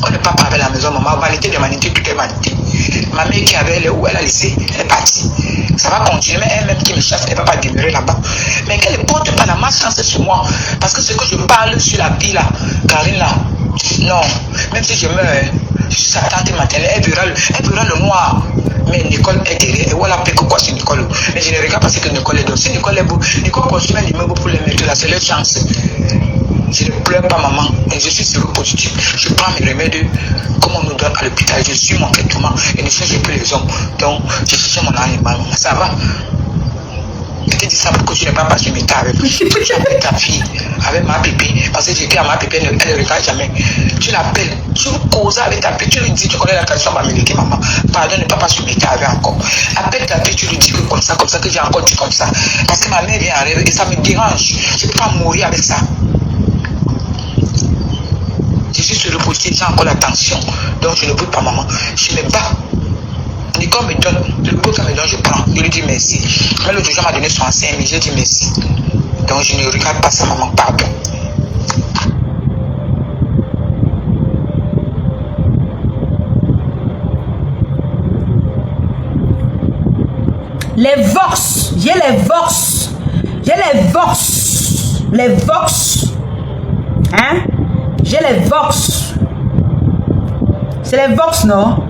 On ne part pas avec la maison, maman. Vanité de vanité, tout est vanité. Ma mère qui avait là où elle a laissé, elle est partie. Ça va continuer, mais elle-même qui me chasse, elle ne va pas demeurer là-bas. Mais qu'elle ne porte pas la malchance sur moi. Parce que ce que je parle sur la vie là, Karine là, non, même si je meurs, je suis sa tante maternelle, elle verra le noir. Mais Nicole est derrière, et voilà, peut que quoi sur Nicole. Mais je ne regarde pas ce que Nicole est donc. Si Nicole est beau, Nicole construit un immeuble pour les mettre là, c'est leur chance. Je ne pleure pas, maman, et je suis séropositif. Je prends mes remèdes comme on nous donne à l'hôpital. Je suis mon traitement et ne cherche plus les hommes. Donc, je cherche mon animal. Ça va? Je te dis ça pour que tu n'aies pas passé mes temps avec ta fille, avec ma pépé. Parce que j'ai dit à ma pépé, elle ne regarde jamais. Tu l'appelles, tu causes avec ta pépé, tu lui dis, tu connais la tradition américaine, maman. Pardon, ne pas passer mes temps avec encore. Appelle ta pépé, tu lui dis que comme ça, que j'ai encore dit comme ça. Parce que ma mère vient arriver et ça me dérange. Je ne peux pas mourir avec ça. Je suis sur le positif, j'ai encore la tension. Donc je ne veux pas, maman. Je me bats. Nicole me donne, le peu qu'elle me donne, je prends. Je lui dis merci. Mais l'autre jour, m'a donné son 5 000, j'ai dit merci. Donc je ne regarde pas ça, maman, pardon. Les vox, j'ai les vox. J'ai les vox. Les vox. Hein? J'ai les vox. C'est les vox, non?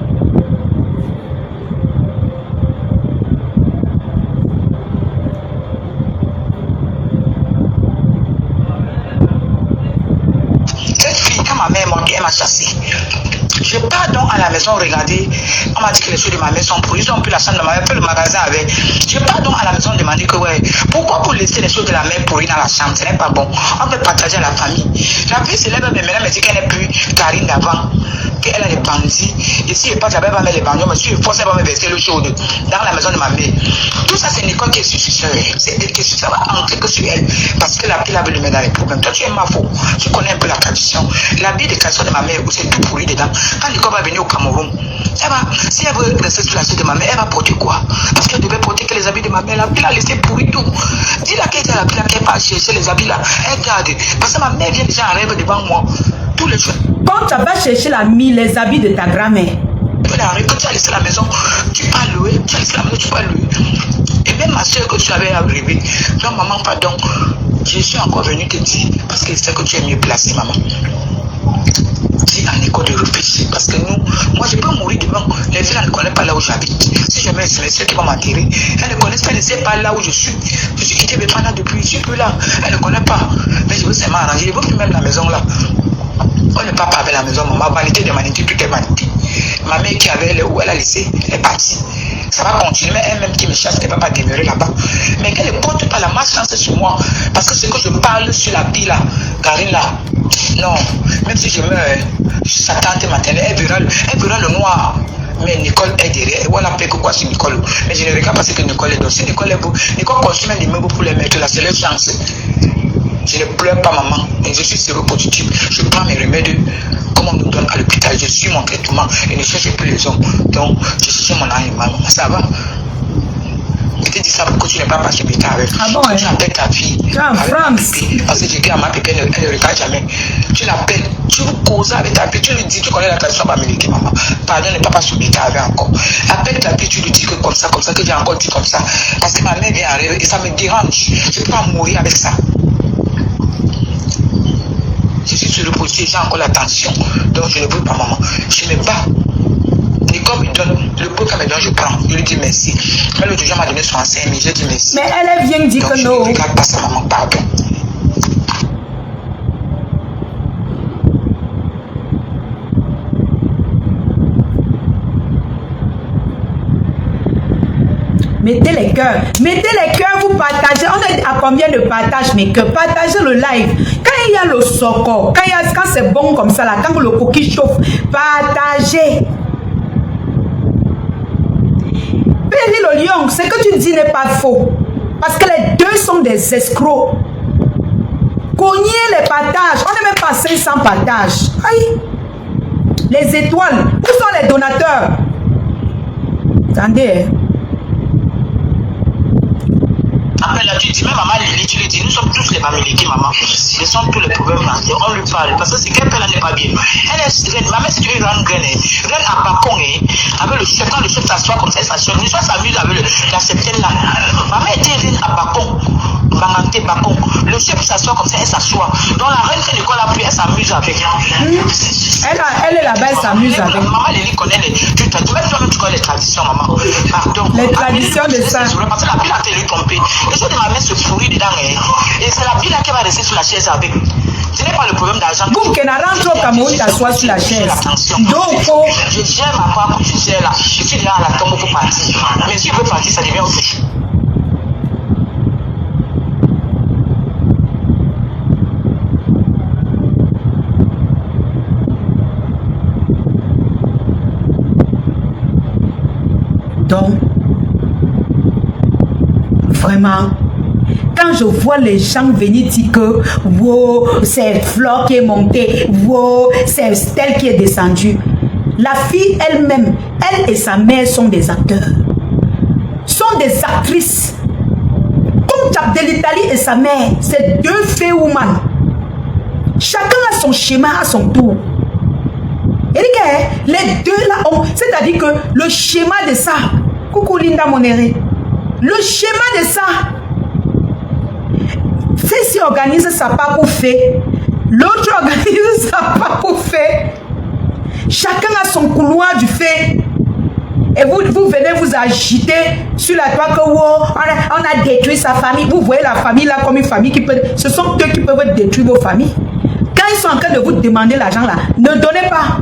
On m'a dit que les choses de ma mère sont pourries. Ils ont pris la chambre de ma mère, fait le magasin avec. Je pars donc à la maison demander que, ouais, pourquoi pour laisser les choses de la mère pourries dans la chambre? Ce n'est pas bon. On peut partager à la famille. La fille se lève, mais maintenant, elle me dit qu'elle n'est plus Karine d'avant. Qu'elle a des bandits. Et si je passe, elle va mettre les bandits. Mais si je force, elle va me verser le chaud dans la maison de ma mère. Tout ça, c'est Nicole qui est sur elle. C'est elle qui est sur ça. Va entrer que sur elle. Parce que la fille veut le mettre dans les problèmes. Toi, tu es ma faux. Tu connais un peu la tradition. La vie de tradition de ma mère, où c'est tout pourri dedans. Quand Nicole va venir au Cameroun, elle va, si elle veut rester sur la suite de ma mère, elle va porter quoi? Parce qu'elle devait porter que les habits de ma mère. La ville a laissé pourri tout. Dis-la qu'elle est la ville qui va chercher les habits là. Elle garde. Parce que ma mère vient déjà en rêve devant moi. Tous les jours. Quand tu vas chercher les habits de ta grand-mère. Quand tu as laissé la maison, tu peux louer. Tu as laissé la maison, tu peux louer. Et même ma soeur que tu avais arrivé, donc maman, pardon, je suis encore venue te dire, parce que je sais que tu es mieux placée, maman. Dis à Nicole de réfléchir, parce que nous, moi je peux mourir devant. Les filles ne connaissent pas là où j'habite. Si jamais c'est mes soeurs qui vont m'enterrer, elles ne connaissent pas, elles ne savent pas là où je suis. Je suis quitté Befana depuis, je ne suis plus là. Elles ne connaissent pas. Mais je veux seulement arranger, je veux plus même la maison là. On ne part pas avec la maison, maman, vanité de vanité, tout est vanité. Ma mère qui avait où elle a laissé, elle est partie. Ça va continuer, mais elle-même qui me chasse, elle ne va pas demeurer là-bas. Mais qu'elle ne porte pas la malchance sur moi. Parce que ce que je parle sur la vie là, Karine là, non, même si je meurs, sa tante maternelle, elle verra le noir. Mais Nicole est derrière. Voilà, peut que quoi sur Nicole. Mais je ne regarde pas ce que Nicole est. Donc si Nicole est beau, Nicole construit même des meubles pour les mettre là, c'est leur chance. Je ne pleure pas, maman. Et je suis séropositif. Je prends mes remèdes comme on nous donne à l'hôpital. Je suis mon traitement et ne cherche plus les hommes. Donc, je cherche mon âme, maman. Ça va? Je te dis ça pour que tu n'es pas passé plus tard avec. Ah bon, tu appelles ta fille. Tu es en France. Parce que j'ai dit à ma pépé, elle ne regarde jamais. Tu l'appelles, tu vous causes avec ta fille, tu lui dis, tu connais la tradition américaine, maman. Pardon, ne pas pas subir avec encore. Appelle ta fille, tu lui dis que comme ça, que j'ai encore dit comme ça. Parce que ma mère vient arriver et ça me dérange. Je ne peux pas mourir avec ça. Je suis sur le postier, j'ai encore la tension. Donc je ne veux pas, maman. Je me bats. Nicole me donne, le peu qu'elle me donne, je prends. Je lui dis merci. Mais l'autre jour, m'a donné 65 000, j'ai dit merci. Mais elle vient dire que non. Je ne regarde pas ça, maman, pardon. Mettez les cœurs, vous partagez. On est à combien de partages, mes cœurs? Partagez le live. Quand il y a le soko, quand c'est bon comme ça, là, quand le coquille chauffe, partagez. Péri le lion, ce que tu dis n'est pas faux. Parce que les deux sont des escrocs. Cognez les partages. On n'est même pas 500 partages. Aïe. Les étoiles. Où sont les donateurs? Attendez. Après là, tu dis, même maman Lili, tu lui dis, nous sommes tous les Bamiliki, maman. Ils sont tous les problèmes là. On lui parle. Parce que c'est qu'elle n'est pas bien. Elle est, ma mère, c'est une grande graine. Graine à Bacon, avec le chef. Quand le chef s'assoit comme ça, il s'assoit. Une fois, s'amuse avec la septaine là. Ma mère était reine à Bacon. Bangante Bacon. Le chef s'assoit comme ça, elle s'assoit. Donc la reine, quand l'école a pris, elle s'amuse avec. Elle est là-bas, elle s'amuse avec. Maman Lili connaît les. Tu connais les traditions, maman. Pardon. Les traditions de ça. Parce que la ville a été lui tromper. Les choses de ma mère se pourrit dedans. Et c'est la ville qui va rester sur la chaise avec. Ce n'est pas le problème d'argent. Vous, qui rentre au Cameroun, t'assois sur la chaise. Donc, je gère ma part que tu gères là. Je suis déjà à la tombe pour partir. Mais si je veux partir, ça devient autre chose. Donc, vraiment, quand je vois les gens venir dire que wow, c'est Flore qui est montée, wow, c'est Estelle qui est descendue, la fille elle-même, elle et sa mère sont des acteurs, sont des actrices. Comme Jabdel Italie et sa mère, c'est deux fées woman. Chacun a son schéma à son tour. Et les deux là ont, c'est-à-dire que le schéma de ça, coucou Linda Monéré, le schéma de ça, celle-ci organise sa part pour faire, l'autre organise sa part pour faire. Chacun a son couloir du fait. Et vous venez vous agiter sur la toile que wow, on a détruit sa famille. Vous voyez la famille là comme une famille qui peut, ce sont eux qui peuvent détruire vos familles. Quand ils sont en train de vous demander l'argent là, ne donnez pas.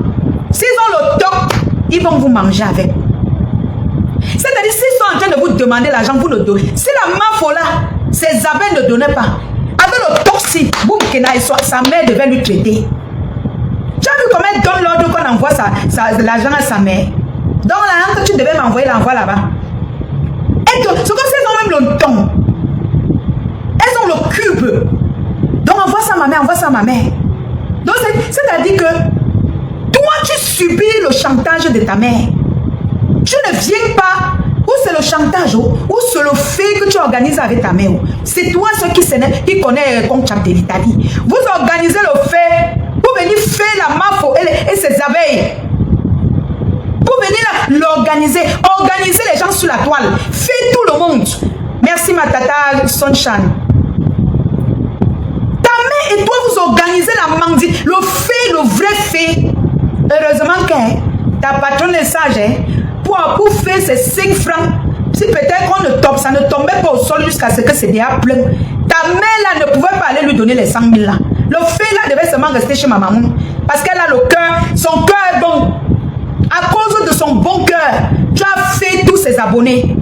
S'ils ont le top, ils vont vous manger avec. C'est-à-dire, s'ils sont en train de vous demander l'argent, vous ne donnez. Si la mafo là, ses abeilles ne donnaient pas, avec le toxique, boum, sa mère devait lui traiter. Tu as vu comment elle donne l'ordre qu'on envoie l'argent à sa mère? Donc là, que tu devais m'envoyer, l'envoie là-bas. C'est comme si elles ont même le temps. Elles ont le cube. Donc envoie ça à ma mère, envoie ça à ma mère. Donc c'est-à-dire que toi, tu subis le chantage de ta mère. Tu ne viens pas, ou c'est le chantage, ou c'est le fait que tu organises avec ta mère. C'est toi ceux qui connaît comme Chap de l'Italie. Vous organisez le fait pour venir faire la mafo et ses abeilles. Pour venir là, l'organiser, organiser les gens sur la toile. Fais tout le monde. Merci ma tata Sunshine. Ta mère et toi, vous organisez la mendie, le fait, le vrai fait. Heureusement que ta patronne est sage, hein, pour faire ces 5 francs. Si peut-être qu'on ne tombe, ça ne tombait pas au sol jusqu'à ce que c'est déjà plein. Ta mère là ne pouvait pas aller lui donner les 100 000 là. Le fait là devait seulement rester chez ma maman. Parce qu'elle a le cœur, son cœur est bon. À cause de son bon cœur, tu as fait tous ses abonnés.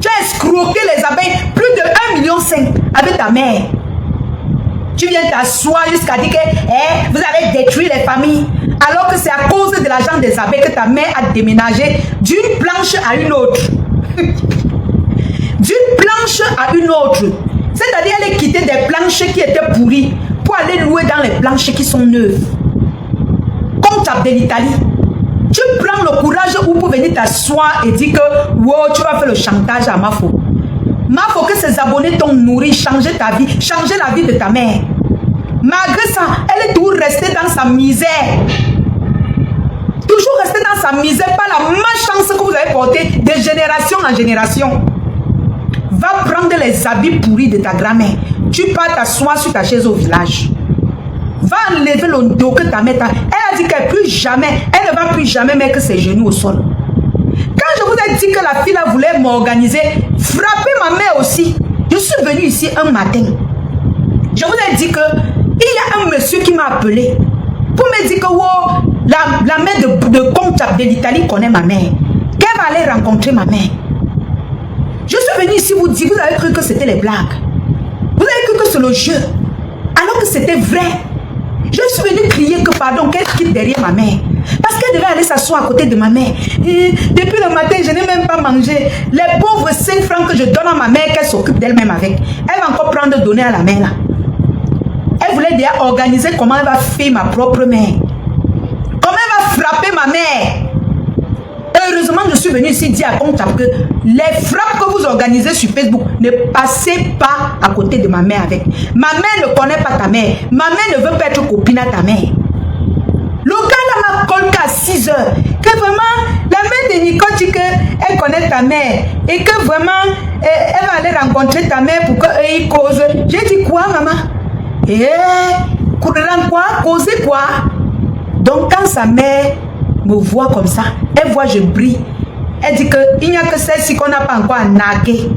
Tu as escroqué les abeilles, plus de 1,5 million avec ta mère. Tu viens t'asseoir jusqu'à dire que vous avez détruit les familles. Alors que c'est à cause de l'argent des abeilles que ta mère a déménagé d'une planche à une autre. D'une planche à une autre. C'est-à-dire elle a quitté des planches qui étaient pourries pour aller louer dans les planches qui sont neuves. Comme Chap de l'Italie. Tu prends le courage ou pour venir t'asseoir et dire que wow, tu vas faire le chantage à Mafo. Mafo, que ses abonnés t'ont nourri, changer ta vie, changer la vie de ta mère. Malgré ça, elle est toujours restée dans sa misère. Toujours restée dans sa misère par la malchance que vous avez portée de génération en génération. Va prendre les habits pourris de ta grand-mère. Tu pars t'asseoir sur ta chaise au village. Va enlever le dos que ta mère t'a. Elle a dit qu'elle plus jamais, elle ne va plus jamais mettre ses genoux au sol. Quand je vous ai dit que la fille là voulait m'organiser, frapper ma mère aussi. Je suis venu ici un matin. Je vous ai dit que il y a un monsieur qui m'a appelé pour me dire que wow, la mère de Comte de l'Italie connaît ma mère. Qu'elle va aller rencontrer ma mère. Je suis venu ici vous dire, vous avez cru que c'était les blagues. Vous avez cru que c'est le jeu. Alors que c'était vrai. Je suis venu crier que pardon, qu'elle quitte derrière ma mère. Parce qu'elle devait aller s'asseoir à côté de ma mère. Et depuis le matin, je n'ai même pas mangé. Les pauvres 5 francs que je donne à ma mère, qu'elle s'occupe d'elle-même avec. Elle va encore prendre donner à la mère là. Elle voulait déjà organiser comment elle va faire ma propre mère. Comment elle va frapper ma mère. Heureusement, je suis venu ici dire à Comptable que les frappes que vous organisez sur Facebook, ne passez pas à côté de ma mère avec. Ma mère ne connaît pas ta mère. Ma mère ne veut pas être copine à ta mère. Le gars là m'a collé à 6 heures. Que vraiment, la mère de Nicole dit qu'elle connaît ta mère. Et que vraiment, elle va aller rencontrer ta mère pour qu'elle cause. J'ai dit quoi, maman? Quoi? Causer quoi? Donc quand sa mère me voit comme ça, elle voit je brille. Elle dit qu'il n'y a que celle-ci qu'on n'a pas encore nagué.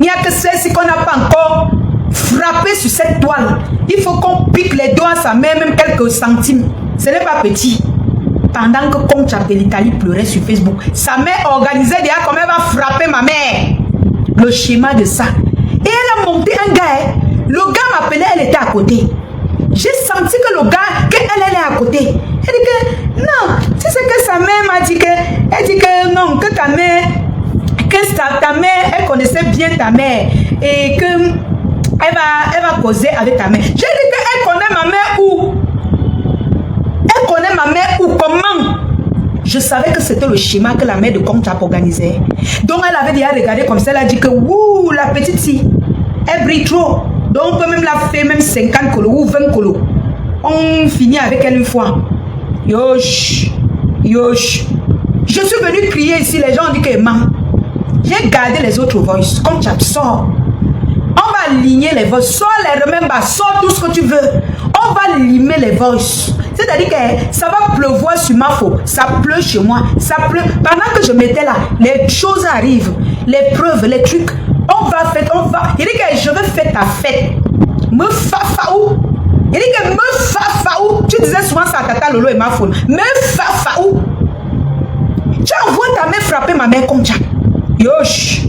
Il n'y a que celle-ci qu'on n'a pas encore frappé sur cette toile. Il faut qu'on pique les doigts à sa mère, même quelques centimes. Ce n'est pas petit. Pendant que Comte de l'Italie pleurait sur Facebook, sa mère organisait déjà comment elle va frapper ma mère. Le schéma de ça. Et elle a monté un gars. Le gars m'appelait, elle était à côté. J'ai senti que le gars, qu'elle est à côté. Elle dit que non, tu sais que sa mère m'a dit que, elle dit que non, que ta mère, ta mère, elle connaissait bien ta mère et que elle va causer avec ta mère. J'ai dit qu'elle connaît ma mère où? Elle connaît ma mère où? Comment? Je savais que c'était le schéma que la mère de Comte a organisé. Donc elle avait déjà regardé comme ça, elle a dit que ouh, la petite fille, elle brille trop. Donc on peut même la faire même 50 colos ou 20 colos. On finit avec elle une fois. Yosh, yosh. Je suis venu crier ici, les gens ont dit que man. J'ai gardé les autres voices. Comme tu sors. On va aligner les voices. Sors les remembers, sors tout ce que tu veux. On va limer les voices. C'est-à-dire que ça va pleuvoir sur ma faute. Ça pleut chez moi. Ça pleut. Pendant que je m'étais là, les choses arrivent. Les preuves, les trucs. On va faire, on va. Il dit que je veux faire ta fête. Me fafaou. Il dit que me fafaou. Tu disais souvent ça à Tata Lolo et ma faute. Me fafaou. Tu envoies ta mère frapper ma mère comme ça. Yosh,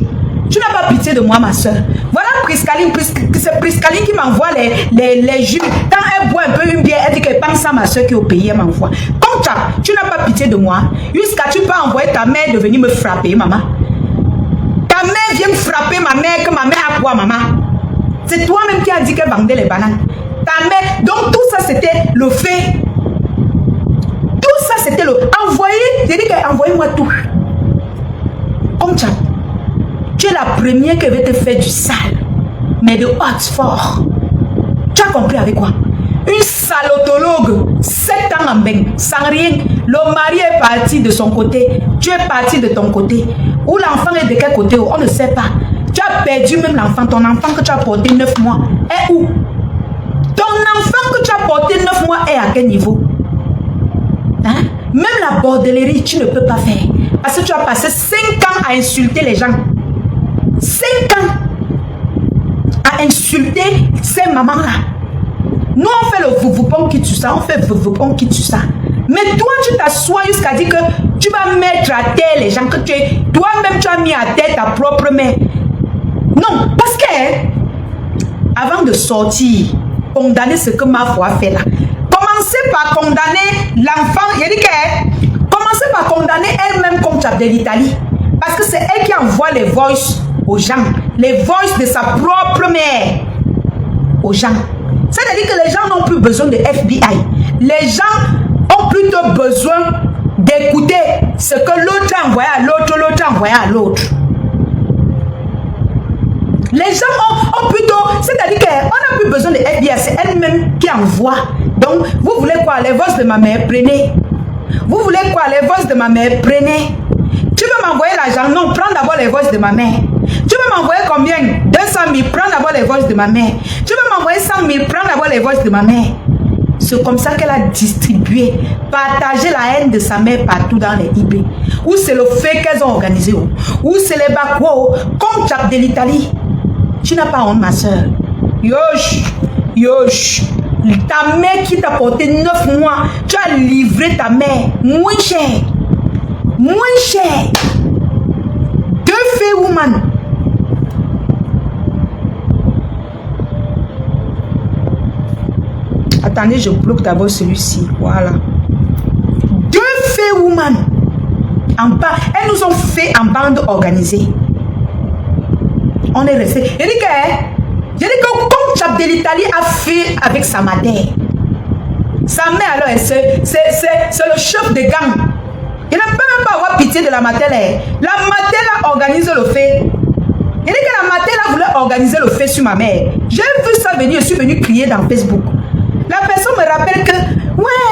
tu n'as pas pitié de moi, ma soeur. Voilà Priscaline, c'est Priscaline qui m'envoie les jus. Quand elle boit un peu une bière, elle dit qu'elle pense à ma soeur qui est au pays, elle m'envoie. Comme ça, tu n'as pas pitié de moi. Jusqu'à tu peux envoyer ta mère de venir me frapper, maman. Ta mère vient me frapper ma mère, que ma mère a quoi, maman? C'est toi-même qui as dit qu'elle vendait les bananes. Ta mère, donc tout ça c'était le fait. Tout ça c'était le... Envoyez, j'ai dit qu'envoyez-moi tout. Comme ça. Tu es la première qui veut te faire du sale. Mais de Oxford. Tu as compris avec quoi? Une salotologue, 7 ans en bain, sans rien. Le mari est parti de son côté. Tu es parti de ton côté. Ou l'enfant est de quel côté? On ne sait pas. Tu as perdu même l'enfant. Ton enfant que tu as porté 9 mois est où? Ton enfant que tu as porté 9 mois est à quel niveau? Hein? Même la bordellerie, tu ne peux pas faire. Parce que tu as passé 5 ans à insulter les gens. 5 ans à insulter ces mamans-là. Nous, on fait le vouvoupon qui tue ça. On fait vouvoupon qui tue ça. Mais toi, tu t'assois jusqu'à dire que tu vas mettre à terre les gens que tu es. Toi-même, tu as mis à terre ta propre mère. Non, parce que avant de sortir, condamner ce que ma foi fait là. Commencez par condamner l'enfant. Il dit que commencez par condamner elle-même comme chef de l'Italie. Parce que c'est elle qui envoie les voices aux gens. Les voices de sa propre mère aux gens. C'est-à-dire que les gens n'ont plus besoin de FBI. Les gens ont plutôt besoin d'écouter ce que l'autre a envoyé à l'autre, l'autre a envoyé à l'autre. Les gens ont plutôt... C'est-à-dire qu'on n'a plus besoin de FBI. C'est elle-même qui envoie. Donc, vous voulez quoi? Les voices de ma mère, prenez. Vous voulez quoi? Les voices de ma mère, prenez. Tu veux m'envoyer l'argent? Non, prends d'abord les voices de ma mère. Tu veux m'envoyer combien? 200 000, prends d'abord les voices de ma mère. Tu veux m'envoyer 100 000, prends d'abord les voices de ma mère. C'est comme ça qu'elle a distribué, partagé la haine de sa mère partout dans les eBay. Ou c'est le fait qu'elles ont organisé. Ou c'est les Bakwo, comme Jack de l'Italie. Tu n'as pas honte, ma soeur. Yosh, yosh. Ta mère qui t'a porté 9 mois, tu as livré ta mère moins cher. Moins cher. 2 filles woman. Attendez, je bloque d'abord celui-ci. Voilà. 2 filles woman. Elles nous ont fait en bande organisée. On est resté. Je dis que comme Chap de l'Italie a fait avec sa mère. Sa mère, alors, c'est le chef de gang. Il ne peut même pas avoir pitié de la Matel. La Matel a organisé le fait. Il dit que la Matel a voulu organiser le fait sur ma mère. J'ai vu ça venir, je suis venu crier dans Facebook. La personne me rappelle que, ouais,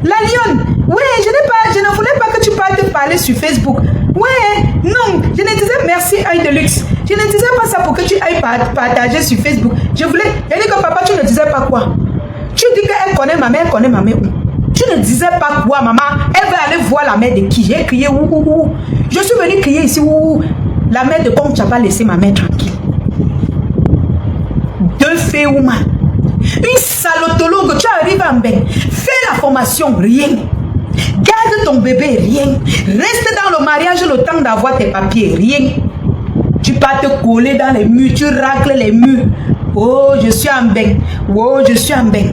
la lionne, ouais, je ne voulais pas que tu parles de parler sur Facebook. Ouais, non, je ne disais merci à Deluxe. Je ne disais pas ça pour que tu ailles partager sur Facebook. Je voulais, elle dit que papa, tu ne disais pas quoi? Tu dis qu'elle connaît ma mère, elle connaît ma mère. Tu ne disais pas quoi, maman? Elle va aller voir la mère de qui? J'ai crié, ouh. Je suis venu crier ici, ouh. La mère de comme tu n'as pas laissé ma mère tranquille. 2 filles woman. Une salotologue, tu arrives en bain. Fais la formation, rien. Garde ton bébé, rien. Reste dans le mariage le temps d'avoir tes papiers, rien. Tu pars te coller dans les murs, tu racles les murs. Oh, je suis en bain. Oh, je suis en bain.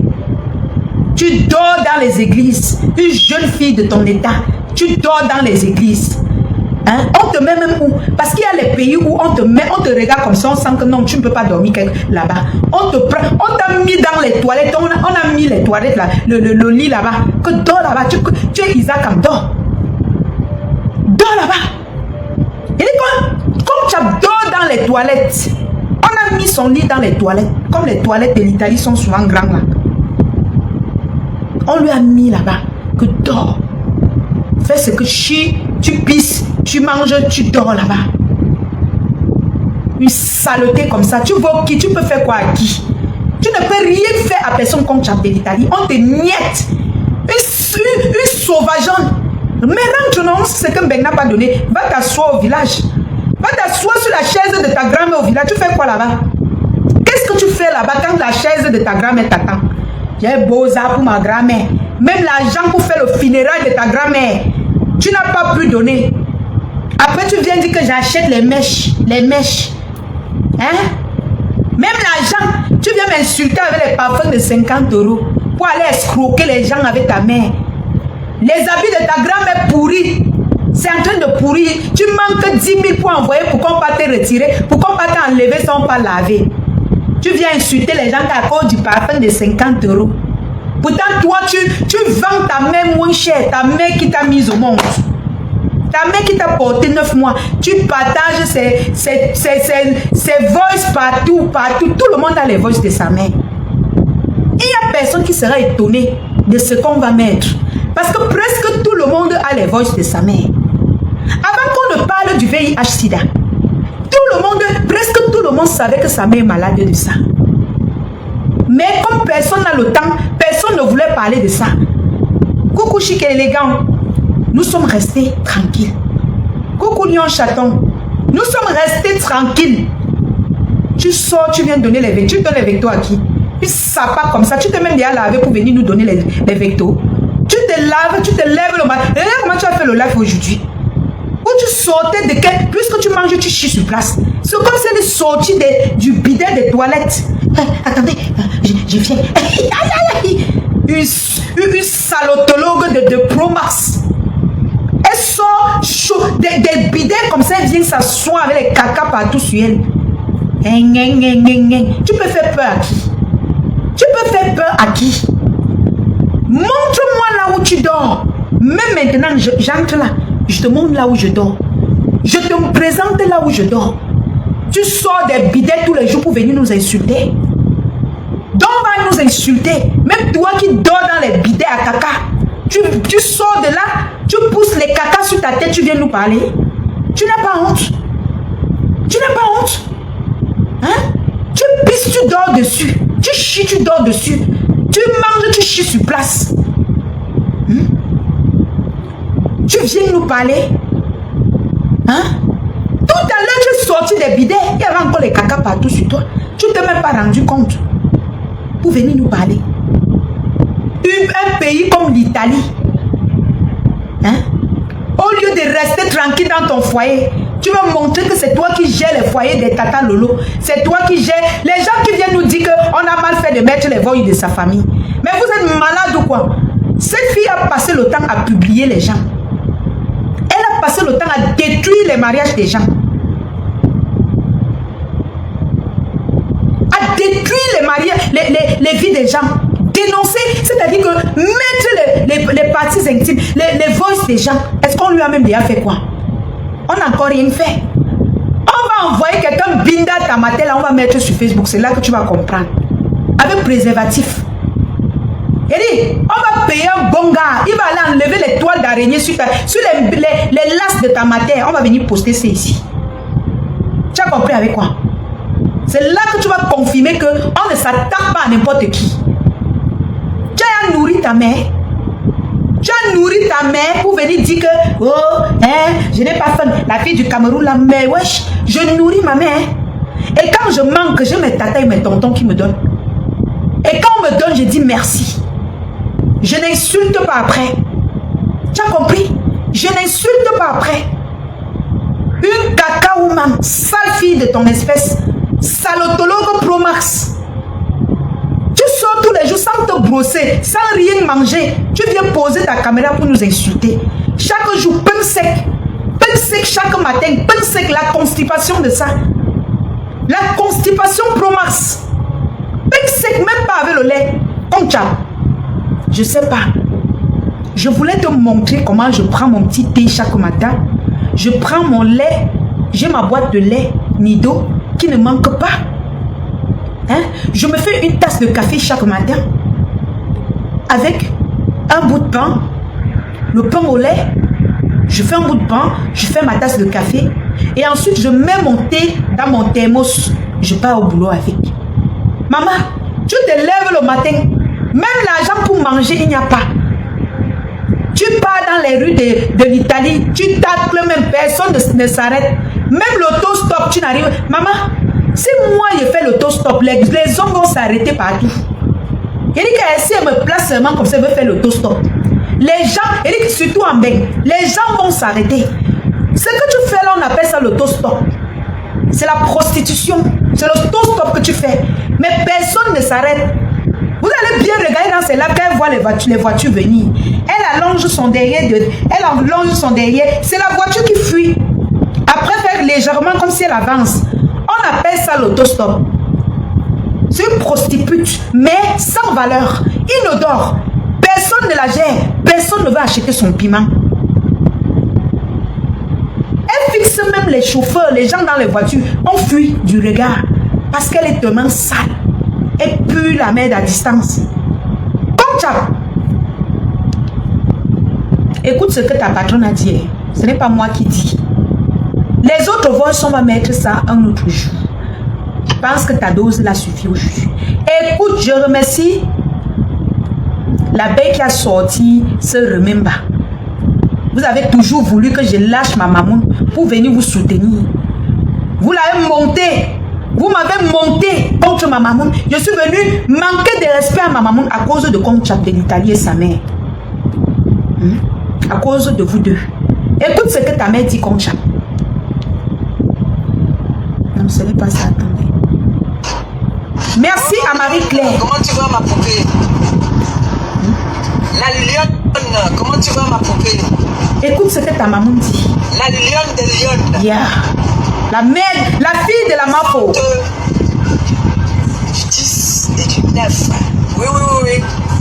Tu dors dans les églises. Une jeune fille de ton état, tu dors dans les églises. Hein? On te met même où? Parce qu'il y a les pays où on te regarde comme ça, on sent que non, tu ne peux pas dormir là-bas. On te prend, on t'a mis dans les toilettes, on a mis les toilettes là, le lit là-bas. Que dors là-bas, tu es Isaac, dors. Dors là-bas. Il dit quoi? Comme tu dors dans les toilettes, on a mis son lit dans les toilettes. Comme les toilettes de l'Italie sont souvent grandes là. On lui a mis là-bas. Que dors. Fais ce que tu pisses, tu manges, tu dors là-bas. Une saleté comme ça. Tu vois qui? Tu peux faire quoi à qui? Tu ne peux rien faire à personne comme Chap de l'Italie. On te niette. Une sauvageonne. Mais rentre, non, c'est ce que Ben n'a pas donné. Va t'asseoir au village. Va t'asseoir sur la chaise de ta grand-mère au village. Tu fais quoi là-bas? Qu'est-ce que tu fais là-bas quand la chaise de ta grand-mère t'attend? J'ai beau ça pour ma grand-mère. Même l'argent pour faire le funérail de ta grand-mère, tu n'as pas pu donner. Après, tu viens dire que j'achète les mèches. Les mèches. Hein? Même l'argent, tu viens m'insulter avec les parfums de 50 € pour aller escroquer les gens avec ta mère. Les habits de ta grand-mère pourris. C'est en train de pourrir. Tu manques 10 000 pour envoyer pour qu'on pas te retirer, pour qu'on pas t'enlever sans pas laver. Tu viens insulter les gens à cause du parfum de 50 €. Pourtant, toi, tu vends ta mère moins chère, ta mère qui t'a mise au monde. Ta mère qui t'a porté 9 mois. Tu partages ses voices partout, partout. Tout le monde a les voices de sa mère. Il n'y a personne qui sera étonné de ce qu'on va mettre. Parce que presque tout le monde a les voices de sa mère. Avant qu'on ne parle du VIH-Sida, presque tout le monde savait que sa mère est malade de ça. Mais comme personne n'a le temps, personne ne voulait parler de ça. Coucou chic et élégant, nous sommes restés tranquilles. Coucou lion chaton, nous sommes restés tranquilles. Tu sors, tu viens donner les vectos. Tu donnes les vectos à qui? Puis ça part comme ça. Tu te mets déjà laver pour venir nous donner les vectos. Tu te laves, tu te lèves le matin. Regarde comment tu as fait le live aujourd'hui. Où tu sortais de quel... Puisque tu manges, tu chies sur place. C'est comme si elle est sortie du bidet des toilettes. Attendez, je viens. Une salotologue de Promax. Elle sort chaud, des bidets comme ça, elle vient s'asseoir avec les caca partout sur elle. Tu peux faire peur à qui? Tu peux faire peur à qui? Montre-moi là où tu dors. Même maintenant, j'entre là. Je te montre là où je dors. Je te présente là où je dors. Tu sors des bidets tous les jours pour venir nous insulter. Donc on va nous insulter. Même toi qui dors dans les bidets à caca. Tu sors de là, tu pousses les caca sur ta tête, tu viens nous parler. Tu n'as pas honte. Tu n'as pas honte. Hein? Tu pisses, tu dors dessus. Tu chies, tu dors dessus. Tu manges, tu chies sur place. Tu viens nous parler. Hein? Tout à l'heure, tu es sorti des bidets. Il y avait encore les caca partout sur toi. Tu ne t'es même pas rendu compte. Pour venir nous parler. Un pays comme l'Italie. Hein? Au lieu de rester tranquille dans ton foyer, tu vas montrer que c'est toi qui gères les foyers des tata lolo. C'est toi qui gères. Les gens qui viennent nous dire qu'on a mal fait de mettre les voix de sa famille. Mais vous êtes malade ou quoi? Cette fille a passé le temps à publier les gens. Elle a passé le temps à détruire les mariages des gens. À détruire les mariages, les vies des gens. Dénoncer, c'est-à-dire que mettre les parties intimes, les voices des gens. Est-ce qu'on lui a même déjà fait quoi? On n'a encore rien fait. On va envoyer quelqu'un binda ta mater, là on va mettre sur Facebook. C'est là que tu vas comprendre. Avec préservatif. Il dit, on va payer un bon gars. Il va aller enlever les toiles d'araignée sur les lasses de ta mater. On va venir poster ça ici. Tu as compris avec quoi? C'est là que tu vas confirmer qu'on ne s'attaque pas à n'importe qui. Tu as nourri ta mère. Tu as nourri ta mère pour venir dire que oh, hein, je n'ai pas faim. La fille du Cameroun, la mère, wesh, je nourris ma mère. Et quand je manque, j'ai mes tatas et mes tontons qui me donnent. Et quand on me donne, je dis merci. Je n'insulte pas après. Tu as compris? Je n'insulte pas après. Une caca woman, sale fille de ton espèce, salotologue Promax. Tu sors tous les jours sans te brosser, sans rien manger. Tu viens poser ta caméra pour nous insulter. Chaque jour, pain sec chaque matin, pain sec, la constipation de ça. La constipation Promax. Pain sec, même pas avec le lait. Comme ça. Je sais pas. Je voulais te montrer comment je prends mon petit thé chaque matin. Je prends mon lait. J'ai ma boîte de lait Nido qui ne manque pas. Hein? Je me fais une tasse de café chaque matin avec un bout de pain, le pain au lait. Je fais un bout de pain, je fais ma tasse de café et ensuite je mets mon thé dans mon thermos. Je pars au boulot avec. Maman, tu te lèves le matin, même l'argent pour manger, il n'y a pas. Tu pars dans les rues de l'Italie, tu tacles, même personne ne s'arrête. Même l'autostop, tu n'arrives. Maman, si moi je fais l'autostop, les hommes vont s'arrêter partout. Il dit que si elle me place seulement comme ça, elle veut faire l'autostop. Les gens, il dit que surtout en bain, les gens vont s'arrêter. Ce que tu fais là, on appelle ça l'autostop. C'est la prostitution. C'est l'autostop que tu fais. Mais personne ne s'arrête. Vous allez bien regarder dans ces lacs, elle voit les voitures venir. Elle allonge son derrière. C'est la voiture qui fuit. Après faire légèrement comme si elle avance. On appelle ça l'autostop. C'est une prostituée, mais sans valeur, inodore. Personne ne la gère. Personne ne veut acheter son piment. Elle fixe même les chauffeurs, les gens dans les voitures. On fuit du regard parce qu'elle est tellement sale. Elle pue la merde à distance. Comme ça. Écoute ce que ta patronne a dit. Ce n'est pas moi qui dis. Les autres voix, on va mettre ça un autre jour. Je pense que ta dose l'a suffi aujourd'hui. Écoute, je remercie l'abeille qui a sorti ce remember. Vous avez toujours voulu que je lâche ma maman pour venir vous soutenir. Vous l'avez monté. Vous m'avez monté contre ma maman. Je suis venu manquer de respect à ma maman à cause de Concha de l'Italie et sa mère. À cause de vous deux. Écoute ce que ta mère dit, Concha. Non, ce n'est pas ça, attendez. Merci à Marie-Claire. Comment tu vois ma poupée? La lionne, comment tu vois ma poupée? Écoute ce que ta maman dit. La lionne des lionnes. Yeah. La mère, la fille de la Mafo. 10 et du 9. Oui.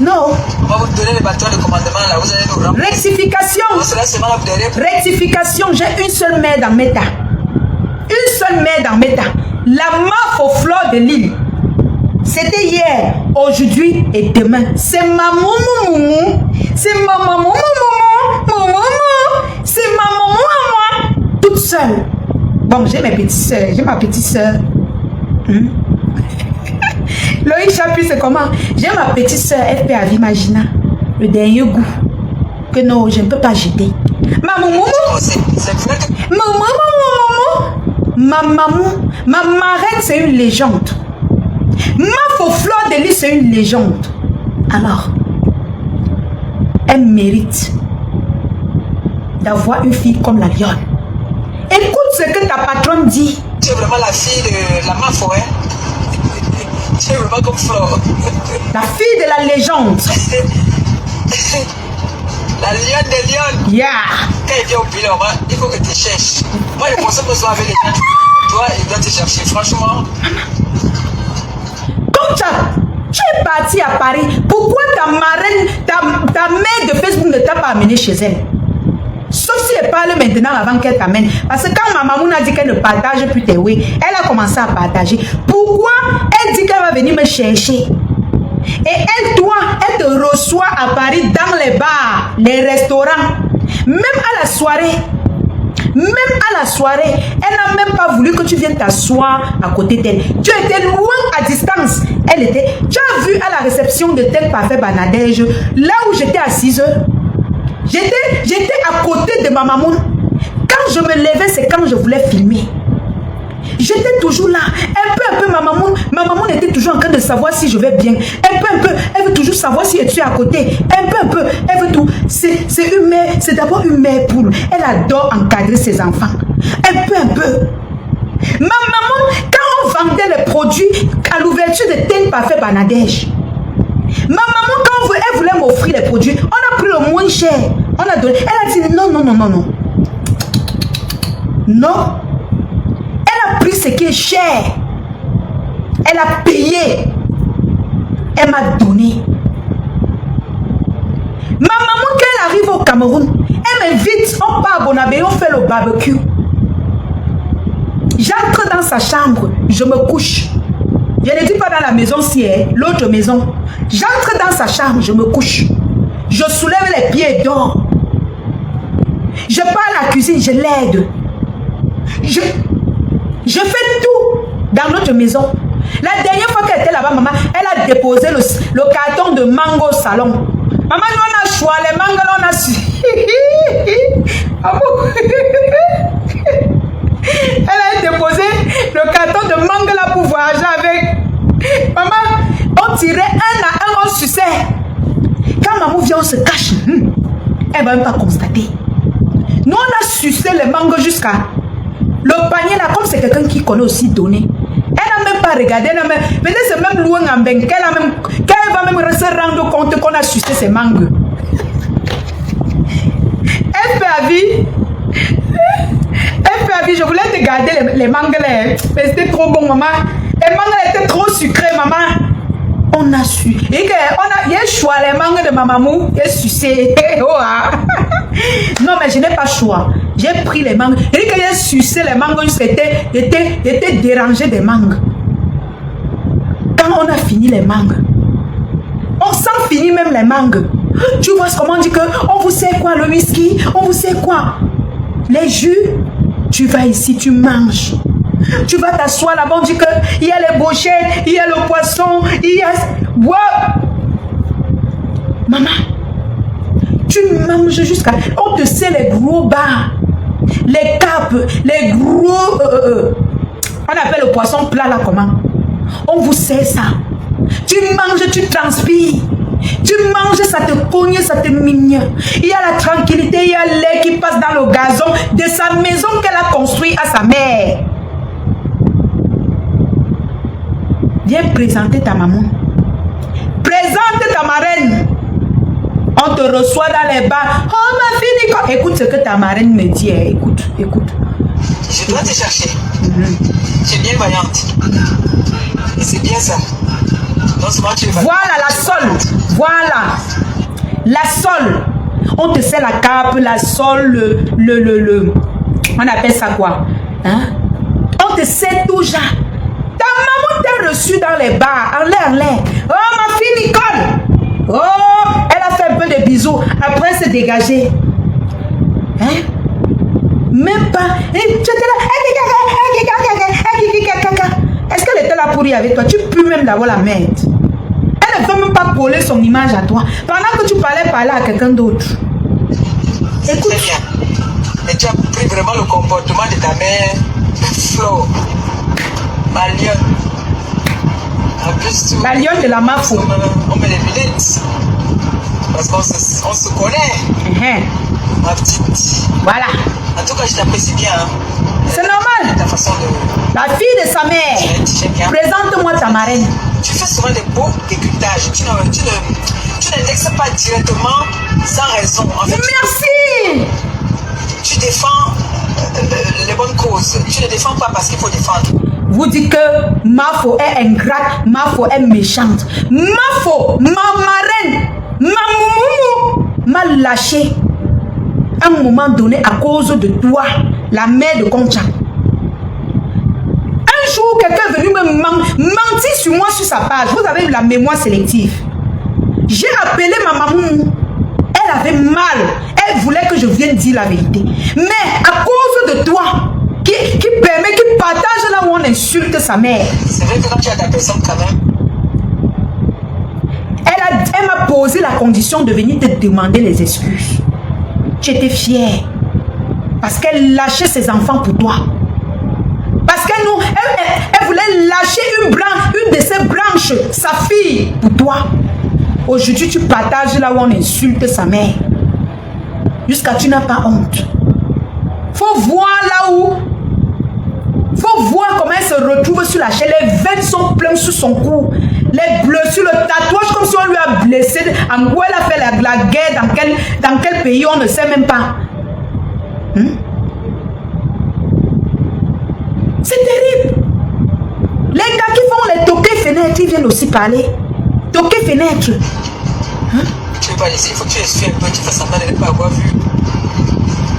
Non. On va vous donner les bâtons de commandement là. Vous allez nous remplir. Rectification. Cela seulement vous donner. Rectification. J'ai une seule mère dans Meta. Une seule mère dans Meta. La Mafo fleur de l'île. C'était hier, aujourd'hui et demain. C'est ma maman. C'est ma maman. C'est ma maman. Toute seule. Bon, j'ai mes petites soeurs. J'ai ma petite soeur. Loïc Chapuis, c'est comment? J'ai ma petite soeur FP Avimagina. Le dernier goût. Que non, je ne peux pas jeter. Ma maman. Ma marraine, c'est une légende. Ma faux fleur de lys, c'est une légende. Alors, elle mérite d'avoir une fille comme la lionne. Écoute ce que ta patronne dit. Tu es vraiment la fille de la Mafo, hein? Tu es vraiment comme Flore. La fille de la légende. La lionne des lionnes. Yeah. Quand il vient au bilan, il faut que tu cherches. Moi, je pense que ce soit avec les gens. Toi, il doit te chercher. Franchement. Comme ça, tu es parti à Paris. Pourquoi ta marraine, ta mère de Facebook ne t'a pas amené chez elle? Sauf si elle parle maintenant avant qu'elle t'amène. Parce que quand ma maman a dit qu'elle ne partage plus tes oui, elle a commencé à partager. Pourquoi elle dit qu'elle va venir me chercher? Et elle, toi, elle te reçoit à Paris dans les bars, les restaurants. Même à la soirée. Elle n'a même pas voulu que tu viennes t'asseoir à côté d'elle. Tu étais loin à distance. Tu as vu à la réception de tel parfait Banadège, là où j'étais assise. J'étais à côté de ma maman. Quand je me levais, c'est quand je voulais filmer. J'étais toujours là. Un peu, ma maman était toujours en train de savoir si je vais bien. Un peu, elle veut toujours savoir si tu es à côté. Un peu, elle veut tout. C'est une mère, c'est d'abord une mère poule. Elle adore encadrer ses enfants. Un peu. Ma maman, quand on vendait les produits à l'ouverture de Ten Parfait Banadège, ma maman, quand elle voulait m'offrir les produits, on a pris le moins cher. On a donné. Elle a dit non. Non. Elle a pris ce qui est cher. Elle a payé. Elle m'a donné. Ma maman, quand elle arrive au Cameroun, elle m'invite, on part à Bonabé, on fait le barbecue. J'entre dans sa chambre, je me couche. Je ne dis pas dans la maison si elle, l'autre maison. J'entre dans sa chambre, je me couche. Je soulève les pieds et dors. Je pars à la cuisine, je l'aide. Je fais tout dans notre maison. La dernière fois qu'elle était là-bas, maman, elle a déposé le carton de mango au salon. Maman, nous on a choisi les mangots, là on a su. Elle a déposé le carton de mango là pour voyager avec. Maman, on tirait un à un, on suçait. Quand maman vient, on se cache. Elle ne va même pas constater. Nous, on a sucé les mangues jusqu'à... Le panier là, comme c'est quelqu'un qui connaît aussi donner. Elle n'a même pas regardé. Peut-être c'est même loin en bain. Qu'elle va même se rendre compte qu'on a sucé ses mangues. Elle fait à vie. Elle fait à vie. Je voulais te garder les mangues là. Mais c'était trop bon, maman. Les mangues étaient trop sucrées, maman. On a su. Et on a choix les mangues de ma maman. Il a sucé. Non, mais je n'ai pas choix. J'ai pris les mangues. Et quand j'ai sucé les mangues, j'étais dérangé des mangues. Quand on a fini les mangues, on s'en finit même les mangues. Tu vois comment on dit que on vous sait quoi, le whisky, on vous sait quoi, les jus. Tu vas ici, tu manges. Tu vas t'asseoir là-bas, on dit qu'il y a les brochettes, il y a le poisson, il y a... Wow. Maman, tu manges jusqu'à... On te sait les gros bars, les capes, les gros... on appelle le poisson plat là comment? On vous sait ça. Tu manges, tu transpires. Tu manges, ça te cogne, ça te mine. Il y a la tranquillité, il y a l'air qui passe dans le gazon de sa maison qu'elle a construite à sa mère. Viens présenter ta maman. Présente ta marraine. On te reçoit dans les bars. Oh ma fille Nicole. Écoute ce que ta marraine me dit. Écoute, écoute. Je dois te chercher. Tu es bien vaillante. Et c'est bien ça. Non seulement tu es vaillante. Voilà la sole. Voilà. La sole. On te sait la cape, la sole, le. On appelle ça quoi? Hein? On te sait tout genre. Ta maman t'a reçu dans les bars, en l'air. Oh, ma fille Nicole. Oh, elle a fait un peu de bisous. Après, elle s'est dégagée. Hein? Même pas. Tu étais là. Est-ce qu'elle était là pour y avec toi? Tu peux même d'avoir la merde. Elle ne peut même pas coller son image à toi. Pendant que tu parlais à quelqu'un d'autre. Écoute. Très bien. Et tu as pris vraiment le comportement de ta mère, Flo. Ma lionne. En plus, la lionne de la Mafo. On met les lunettes. Parce qu'on se connaît. Ma petite. Voilà. En tout cas, je t'apprécie bien. Hein. C'est normal. Ta façon de... La fille de sa mère. Présente-moi ta marraine. Tu fais souvent des beaux décryptages. Tu n'indexes pas directement sans raison. En fait, merci. Tu défends les bonnes causes. Tu ne défends pas parce qu'il faut défendre. Vous dites que Mafo est ingrate, Mafo est méchante. Mafo, ma marraine, ma moumoumou, m'a lâché à un moment donné à cause de toi, la mère de Concha. Un jour, quelqu'un est venu me mentir sur moi sur sa page. Vous avez la mémoire sélective. J'ai appelé ma maman. Elle avait mal. Elle voulait que je vienne dire la vérité. Mais à cause de toi, qui permet, qui partage là où on insulte sa mère. C'est vrai que quand tu as ta personne quand même. Elle m'a posé la condition de venir te demander les excuses. J'étais fière. Parce qu'elle lâchait ses enfants pour toi. Parce qu'elle voulait lâcher une de ses branches, sa fille, pour toi. Aujourd'hui, tu partages là où on insulte sa mère. Jusqu'à tu n'as pas honte. Faut voir là où. Faut voir comment elle se retrouve sur la chaîne. Les veines sont pleines sur son cou. Les blessures, le tatouage comme si on lui a blessé. En quoi elle a fait la guerre, dans quel pays, on ne sait même pas. C'est terrible. Les gars qui font les toquets fenêtres, ils viennent aussi parler. Toquer fenêtre. Tu veux pas laisser, il faut que tu essuies un peu, tu fasses semblant de ne pas avoir vu.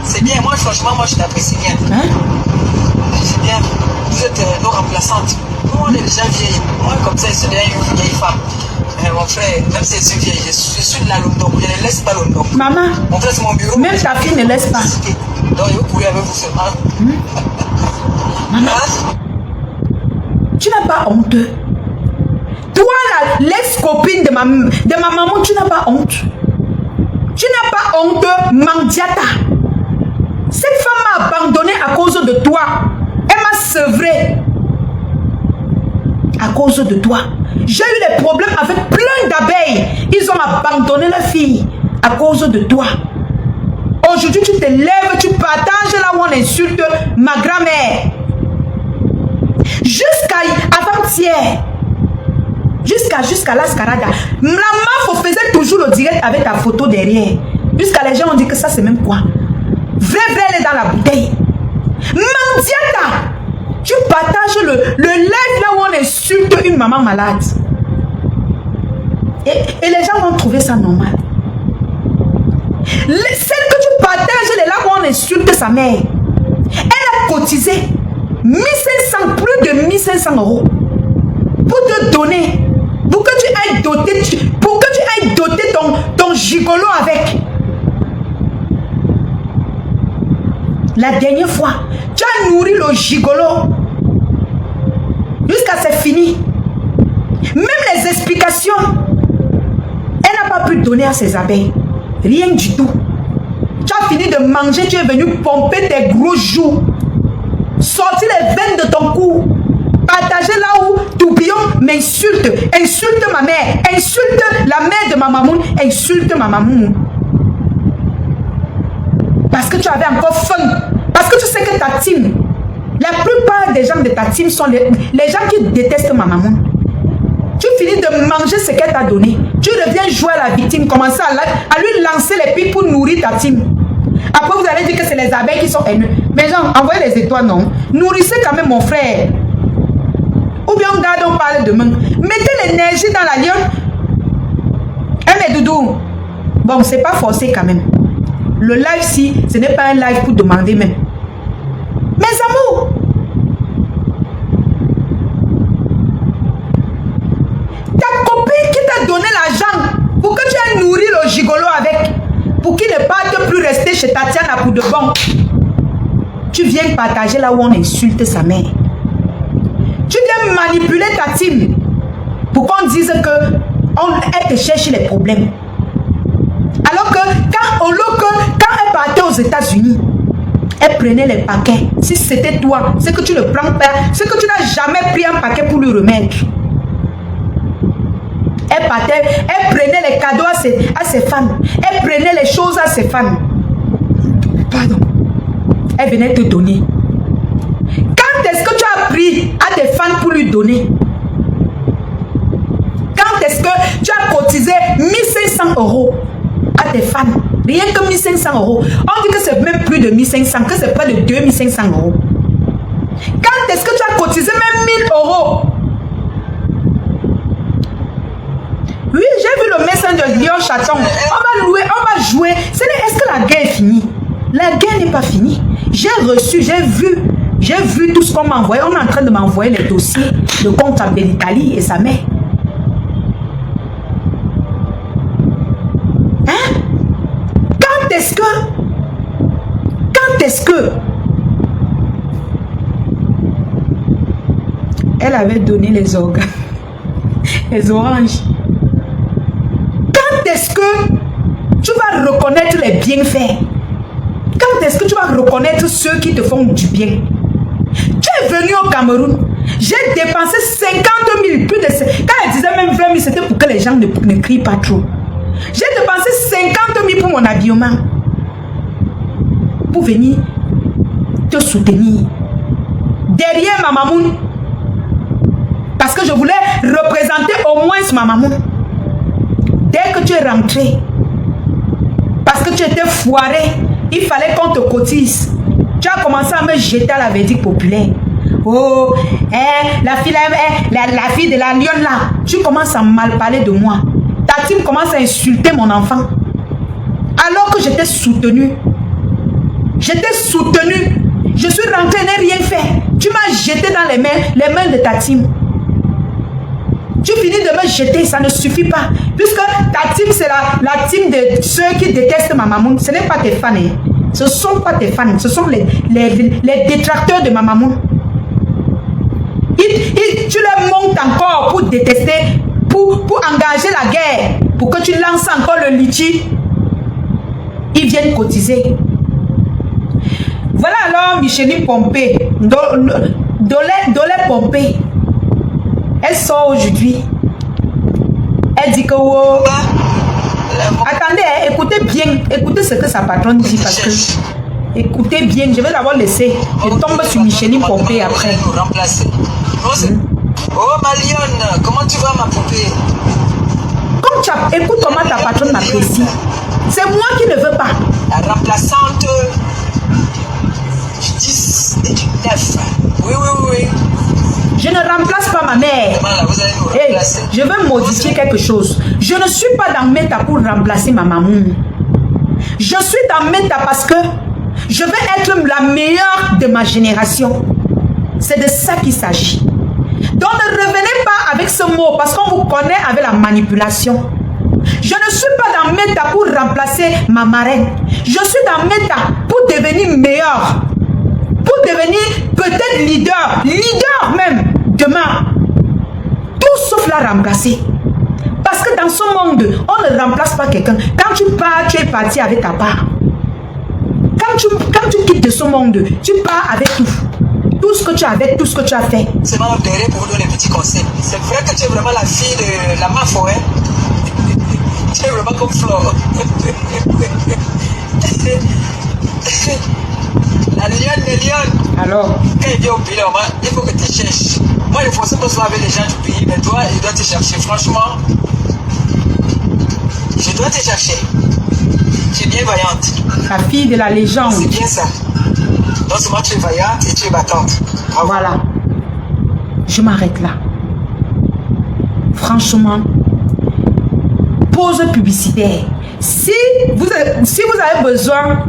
C'est bien, moi franchement, je t'apprécie bien. C'est bien. Vous êtes nos remplaçantes. Nous, on est déjà vieilles. Moi, comme ça, c'est bien une vieille femme. Mais mon frère, même si je suis vieille, je suis de la London. Je ne laisse pas London. Maman, mon frère, c'est mon bureau. Même ta fille ne laisse pas. Donc, je vous pourrais avec vous seulement. Maman, tu n'as pas honte. Toi, l'ex-copine de ma maman, tu n'as pas honte. Tu n'as pas honte, Mandiata. Cette femme m'a abandonné à cause de toi. Elle m'a sevré. À cause de toi. J'ai eu des problèmes avec plein d'abeilles. Ils ont abandonné la fille à cause de toi. Aujourd'hui, tu te lèves, tu partages là où on insulte ma grand-mère. Jusqu'à avant-hier, jusqu'à la scarada, la MAF faisait toujours le direct avec ta photo derrière. Jusqu'à les gens ont dit que ça c'est même quoi. Vrai, elle est dans la bouteille. Mandiata, tu partages le live là où on insulte une maman malade. Et les gens vont trouver ça normal. Celle que tu partages là où on insulte sa mère, elle a cotisé 1500, plus de 1500 € pour te donner, pour que tu ailles doter, ton gigolo avec. La dernière fois, tu as nourri le gigolo jusqu'à c'est fini. Même les explications, elle n'a pas pu donner à ses abeilles. Rien du tout. Tu as fini de manger, tu es venu pomper tes gros joues. Sortir les veines de ton cou. Partager là où Tourbillon m'insulte. Insulte ma mère. Insulte la mère de ma maman. Insulte ma maman. Parce que tu avais encore faim. Parce que tu sais que ta team, la plupart des gens de ta team sont les gens qui détestent ma maman. Tu finis de manger ce qu'elle t'a donné. Tu reviens jouer à la victime. Commencer à lui lancer les pics pour nourrir ta team. Après, vous allez dire que c'est les abeilles qui sont haineux. Mais genre, envoyez les étoiles, non. Nourrissez quand même mon frère. Ou bien on garde, on parle demain. Mettez l'énergie dans la lionne. Mais doudou. Bon, c'est pas forcé quand même. Le live, si, ce n'est pas un live pour demander même. Mes amours. Ta copine qui t'a donné l'argent pour que tu aies nourri le gigolo avec, pour qu'il ne parte plus rester chez Tatiana pour de bon. Tu viens partager là où on insulte sa mère. Tu viens manipuler ta team pour qu'on dise que elle te cherche les problèmes. Alors que quand elle partait aux États-Unis, elle prenait les paquets. Si c'était toi, c'est que tu ne prends pas, c'est que tu n'as jamais pris un paquet pour lui remettre. Elle partait, elle prenait les cadeaux à ses fans. Elle prenait les choses à ses fans. Pardon. Elle venait te donner. Quand est-ce que tu as pris à tes fans pour lui donner? Quand est-ce que tu as cotisé 1500 € à tes fans? Rien que 1500 €. On dit que c'est même plus de 1500, que c'est près de 2500 €. Quand est-ce que tu as cotisé même 1000 €? Oui, j'ai vu le message de Lyon Chaton. On va louer, on va jouer. Est-ce que la guerre est finie? La guerre n'est pas finie. J'ai reçu, j'ai vu tout ce qu'on m'a envoyé. On est en train de m'envoyer les dossiers de comptable de l'Italie et sa mère. Hein? Quand est-ce que elle avait donné les organes, les oranges? Quand est-ce que tu vas reconnaître les bienfaits? Quand est-ce que tu vas reconnaître ceux qui te font du bien? Tu es venu au Cameroun. J'ai dépensé 50 000, plus de... Quand elle disait même 20 000, c'était pour que les gens ne crient pas trop. J'ai dépensé 50 000 pour mon habillement. Pour venir te soutenir. Derrière ma maman. Parce que je voulais représenter au moins ma maman. Dès que tu es rentré, parce que tu étais foiré, il fallait qu'on te cotise. Tu as commencé à me jeter à la verdict populaire. Oh, la fille de la lionne là. Tu commences à mal parler de moi. Ta team commence à insulter mon enfant. Alors que j'étais soutenu. J'étais soutenu. Je suis rentré, je n'ai rien fait. Tu m'as jeté dans les mains de ta team. Tu finis de me jeter, ça ne suffit pas. Puisque ta team, c'est la team de ceux qui détestent ma maman. Ce n'est pas tes fans. Hein. Ce ne sont pas tes fans. Ce sont les détracteurs de ma maman. Tu les montes encore pour détester, pour engager la guerre, pour que tu lances encore le litchi. Ils viennent cotiser. Voilà alors Micheline Pompé, Dolé Pompé. Elle sort aujourd'hui. Elle dit que oh, Attendez, écoutez bien. Écoutez ce que sa patronne dit parce que... Écoutez bien, je vais d'abord laisser. Je tombe sur Micheline Pompée après. Oh ma lionne, comment tu vas ma poupée? Comme tu as... Écoute comment ta patronne m'apprécie. C'est moi qui ne veux pas. La remplaçante du 10 et du 9. Oui, oui, oui. Je ne remplace pas ma mère. Vous allez nous Hey, remplacer. je veux modifier quelque chose. Je ne suis pas dans Meta pour remplacer ma maman. Je suis dans Meta parce que je veux être la meilleure de ma génération. C'est de ça qu'il s'agit. Donc ne revenez pas avec ce mot parce qu'on vous connaît avec la manipulation. Je ne suis pas dans Meta pour remplacer ma marraine. Je suis dans Meta pour devenir meilleur. Pour devenir peut-être leader même demain. Tout sauf la remplacer. Parce que dans ce monde, on ne remplace pas quelqu'un. Quand tu pars, tu es parti avec ta part. Quand tu quittes de ce monde, tu pars avec tout. Tout ce que tu as avec, tout ce que tu as fait. C'est mon intérêt pour vous donner des petits conseils. C'est vrai que tu es vraiment la fille de la Mafo, hein? Tu es vraiment comme Flore. La lionne. Alors, Quand il vient au pays, il faut que tu cherches. Moi, je pensais pas souvent avec les gens du pays, mais toi, il doit te chercher. Franchement, je dois te chercher. Tu es bien vaillante. la fille de la légende. C'est bien ça. Non seulement tu es vaillante et tu es battante. Bravo. Voilà. Je m'arrête là. Franchement, pause publicitaire. Si vous avez besoin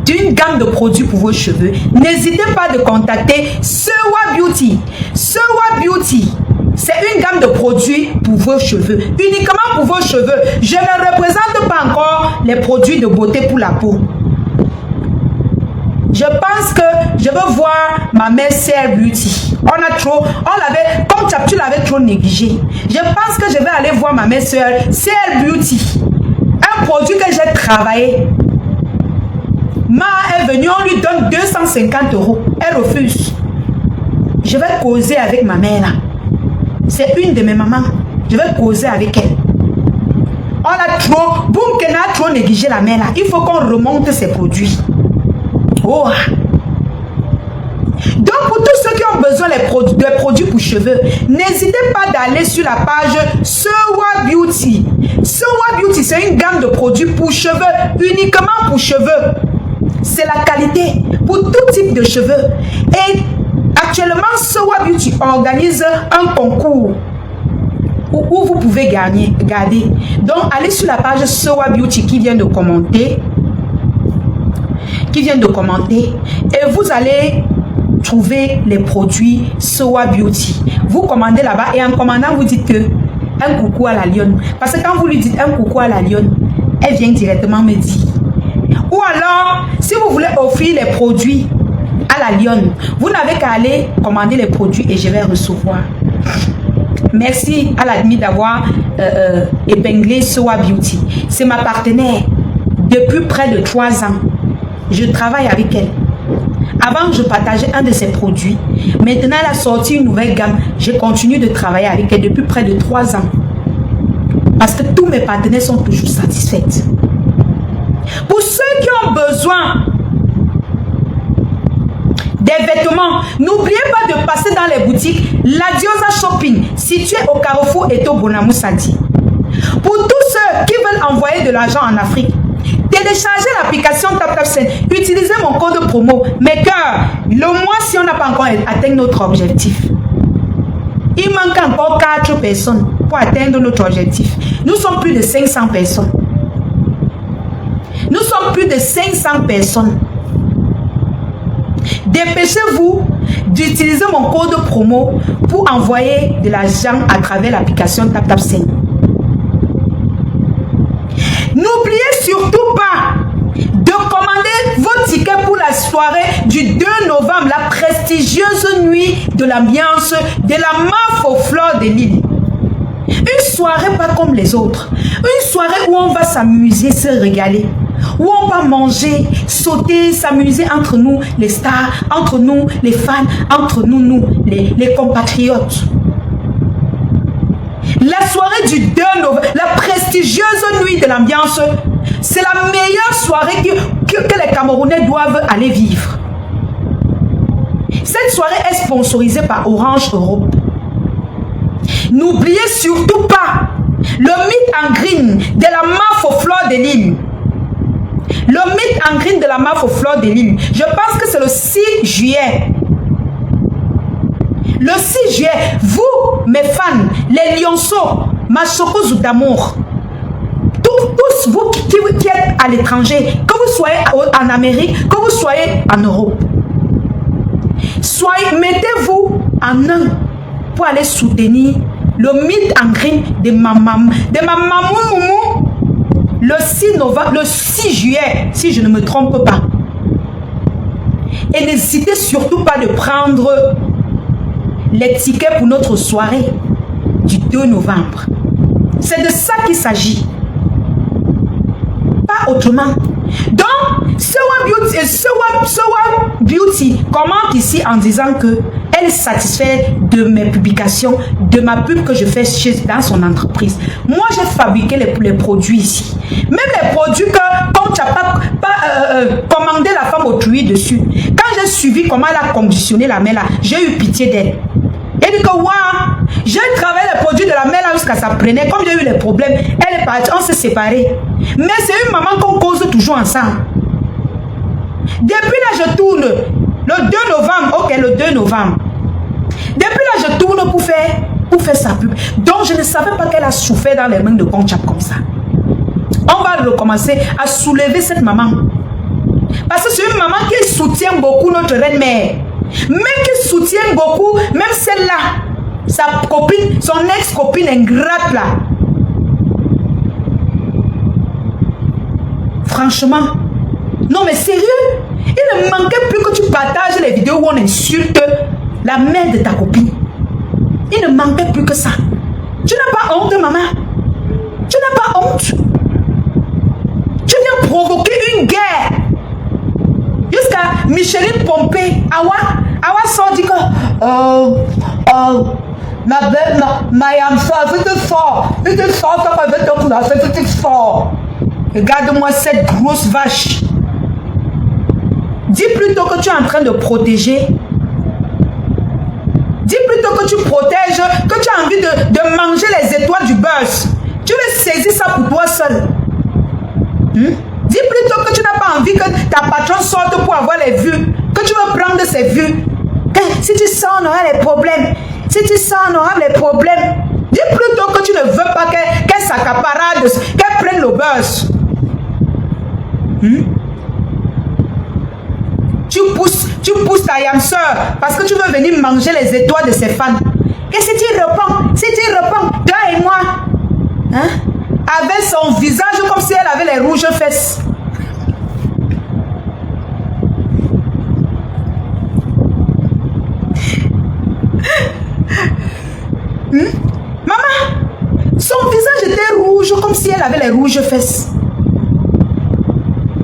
d'une gamme de produits pour vos cheveux, n'hésitez pas de contacter Sewa Beauty. Sewa Beauty, c'est une gamme de produits pour vos cheveux, uniquement pour vos cheveux. Je ne représente pas encore les produits de beauté pour la peau. Je pense que je veux voir ma mère Sœur Beauty. Comme tu l'avais trop négligé. Je pense que je vais aller voir ma mère Sœur Beauty. Un produit que j'ai travaillé. Ma est venue, on lui donne 250 €. Elle refuse. Je vais causer avec ma mère là. C'est une de mes mamans. Je vais causer avec elle. On a trop négligé la mère là. Il faut qu'on remonte ces produits. Oh. Donc pour tous ceux qui ont besoin de produits pour cheveux, n'hésitez pas d'aller sur la page Sewa Beauty. Sewa Beauty, c'est une gamme de produits pour cheveux, uniquement pour cheveux. C'est la qualité pour tout type de cheveux. Et actuellement, Sewa Beauty organise un concours où vous pouvez garder. Donc allez sur la page Sewa Beauty qui vient de commenter. Et vous allez trouver les produits Sewa Beauty. Vous commandez là-bas et en commandant, vous dites que un coucou à la lionne. Parce que quand vous lui dites un coucou à la lionne, elle vient directement me dire. Ou alors, si vous voulez offrir les produits à la lionne, vous n'avez qu'à aller commander les produits et je vais recevoir. Merci à l'admis d'avoir épinglé Sewa Beauty. C'est ma partenaire depuis près de 3 ans. Je travaille avec elle. Avant, je partageais un de ses produits. Maintenant, elle a sorti une nouvelle gamme. Je continue de travailler avec elle depuis près de 3 ans. Parce que tous mes partenaires sont toujours satisfaits. Pour ceux qui ont besoin des vêtements, n'oubliez pas de passer dans les boutiques La Diosa Shopping, située au carrefour Eto Bonamou Sadi. Pour tous ceux qui veulent envoyer de l'argent en Afrique, téléchargez l'application TapTapSend, utilisez mon code promo MECCEUR. Le mois, si on n'a pas encore atteint notre objectif, il manque encore 4 personnes pour atteindre notre objectif. Nous sommes plus de 500 personnes. Nous sommes plus de 500 personnes. Dépêchez-vous d'utiliser mon code promo pour envoyer de l'argent à travers l'application TapTapSend. N'oubliez surtout pas de commander vos tickets pour la soirée du 2 novembre, la prestigieuse nuit de l'ambiance de la MAF aux fleurs de l'île. Une soirée pas comme les autres. Une soirée où on va s'amuser, se régaler. Où on va manger, sauter, s'amuser entre nous, les stars, entre nous, les fans, entre nous, les compatriotes. La soirée du 2 novembre, la prestigieuse nuit de l'ambiance, c'est la meilleure soirée que les Camerounais doivent aller vivre. Cette soirée est sponsorisée par Orange Europe. N'oubliez surtout pas le meet and green de la MAF aux Fleurs de Lille. Le meet and green de la MAF aux Fleurs de Lille. Je pense que c'est le 6 juillet. Le 6 juillet, vous, mes fans, les lionceaux, Machoko d'amour, tous vous qui êtes à l'étranger, que vous soyez en Amérique, que vous soyez en Europe, mettez-vous en un pour aller soutenir le meet and green de ma maman Moumou, le 6 novembre, le 6 juillet, si je ne me trompe pas. Et n'hésitez surtout pas de prendre les tickets pour notre soirée du 2 novembre. C'est de ça qu'il s'agit. Pas autrement. Donc, Sewa Beauty commente ici en disant que elle est satisfaite de mes publications, de ma pub que je fais dans son entreprise. Moi, j'ai fabriqué les produits ici. Même les produits que, comme tu n'as pas commandé la femme autrui dessus, quand j'ai suivi comment elle a conditionné la main là, j'ai eu pitié d'elle. Elle dit que waouh, j'ai travaillé les produits de la main là jusqu'à ça prenait. Comme j'ai eu les problèmes, elle est partie, on s'est séparés. Mais c'est une maman qu'on cause toujours ensemble. Depuis là, je tourne le 2 novembre. Ok, le 2 novembre. Depuis là, je tourne pour faire sa pub. Donc, je ne savais pas qu'elle a souffert dans les mains de Conchap comme ça. On va recommencer à soulever cette maman. Parce que c'est une maman qui soutient beaucoup notre reine-mère. Même qui soutient beaucoup, même celle-là, sa copine, son ex-copine ingrate là. Franchement, non mais sérieux, il ne manquait plus que tu partages les vidéos où on insulte la mère de ta copine. Il ne manquait plus que ça. Tu n'as pas honte, maman? Tu n'as pas honte? Tu viens provoquer une guerre. Jusqu'à Micheline Pompé, Awa sort dit que ma yamsa, c'était fort, ça avait été classé, c'était fort. Regarde-moi cette grosse vache. Dis plutôt que tu es en train de protéger. Dis plutôt que tu protèges, que tu as envie de manger les étoiles du buzz. Tu veux saisir ça pour toi seul. Dis plutôt que tu n'as pas envie que ta patronne sorte pour avoir les vues. Que tu veux prendre ses vues. Si tu sors, on aura les problèmes. Si tu sors, on aura les problèmes. Dis plutôt que tu ne veux pas qu'elle s'accapare, qu'elle prenne le buzz. Tu pousses ta yamseur parce que tu veux venir manger les étoiles de ses fans. Et si tu réponds, toi et moi, avec son visage comme si elle avait les rouges fesses. Maman, son visage était rouge comme si elle avait les rouges fesses.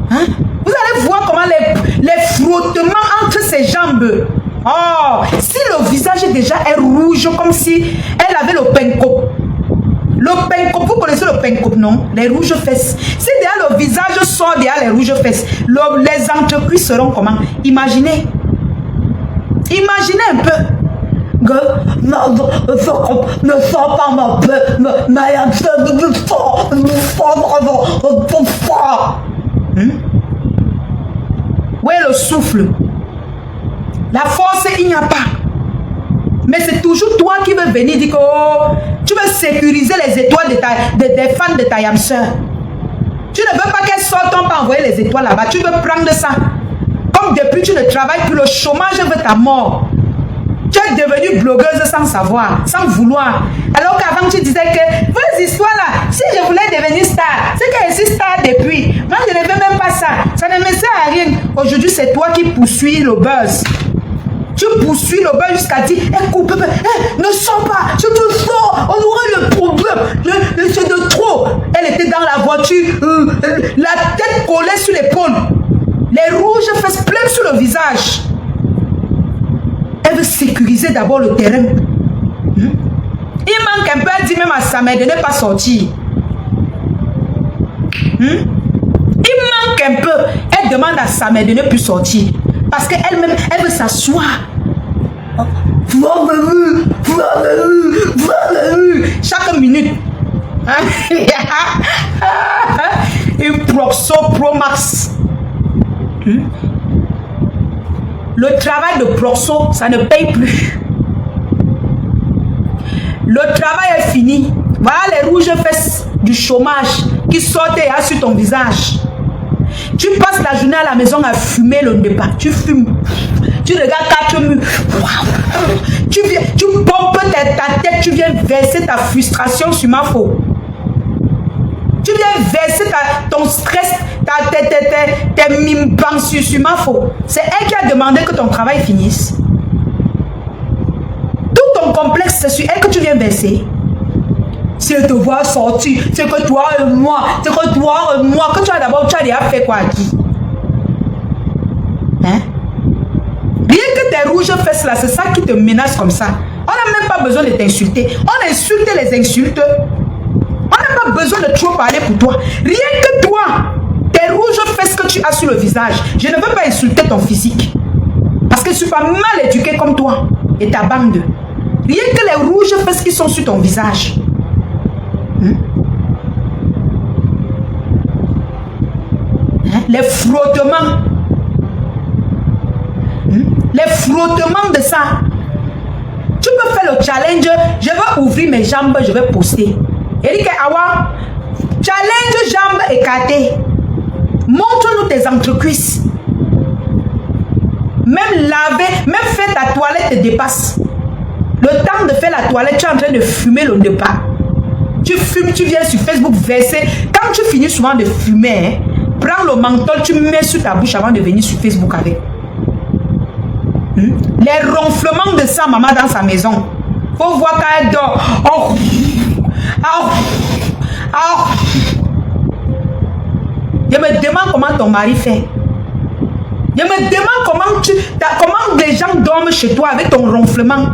Vous allez voir comment les frottements entre ses jambes. Oh, si le visage déjà est rouge comme si elle avait le penco. Le penco, vous connaissez le penco, non? Les rouges fesses. Si derrière le visage sort derrière les rouges fesses, les entreprises seront comment? Imaginez. Imaginez un peu. Ne sors pas ma où est le souffle? La force, il n'y a pas. Mais c'est toujours toi qui veux venir dire que oh, tu veux sécuriser les étoiles des fans de ta yamseur. Tu ne veux pas qu'elle sorte, on peut envoyer les étoiles là-bas. Tu veux prendre ça. Comme depuis tu ne travailles plus, le chômage veut ta mort. Tu es devenue blogueuse sans savoir, sans vouloir. Alors qu'avant tu disais que vos histoires là, si je voulais devenir star, c'est que je suis star depuis. Moi je ne veux même pas ça. Ça ne me sert à rien. Aujourd'hui c'est toi qui poursuis le buzz. Tu poursuis le buzz jusqu'à dire, écoute, ne sors pas, si tu sors, on aura le problème. C'est de trop. Elle était dans la voiture, la tête collée sur l'épaule. Les rouges fesses pleines sur le visage. Elle veut sécuriser d'abord le terrain. Il manque un peu, elle dit dit même à sa mère de ne pas sortir. Il manque un peu. Elle demande à sa mère de ne plus sortir. Parce qu'elle-même, elle veut s'asseoir. Chaque minute. Une Proxo Pro Max. Le travail de Proxo, ça ne paye plus. Le travail est fini. Voilà les rouges fesses du chômage qui sortent sur ton visage. Tu passes la journée à la maison à fumer le départ. Tu fumes. Tu regardes 4 murs. Tu pompes ta tête. Tu viens verser ta frustration sur ma faute. Tu viens verser ton stress, tes mimbans sur ma faute. C'est elle qui a demandé que ton travail finisse. Tout ton complexe, c'est sur elle que tu viens verser. Si elle te voit sortir, c'est que toi et moi, que tu as d'abord, tu as déjà fait quoi à qui? Hein? Rien que tes rouges fesses là, c'est ça qui te menace comme ça. On n'a même pas besoin de t'insulter. On insulte les insultes. On n'a pas besoin de trop parler pour toi. Rien que toi, tes rouges fesses que tu as sur le visage, je ne veux pas insulter ton physique. Parce que je ne suis pas mal éduqué comme toi et ta bande. Rien que les rouges fesses qui sont sur ton visage. Les frottements. Les frottements de ça. Tu peux faire le challenge. Je vais ouvrir mes jambes, je vais poster. Eric Awa, challenge jambes écartées. Montre-nous tes entrecuisses. Même laver, même faire ta toilette te dépasse. Le temps de faire la toilette, tu es en train de fumer le départ. Tu fumes, tu viens sur Facebook verser. Quand tu finis souvent de fumer, prends le menthol, tu mets sur ta bouche avant de venir sur Facebook avec. Les ronflements de sa maman dans sa maison. Faut voir quand elle dort. Oh. Oh. Oh. Je me demande comment ton mari fait. Je me demande comment les gens dorment chez toi avec ton ronflement.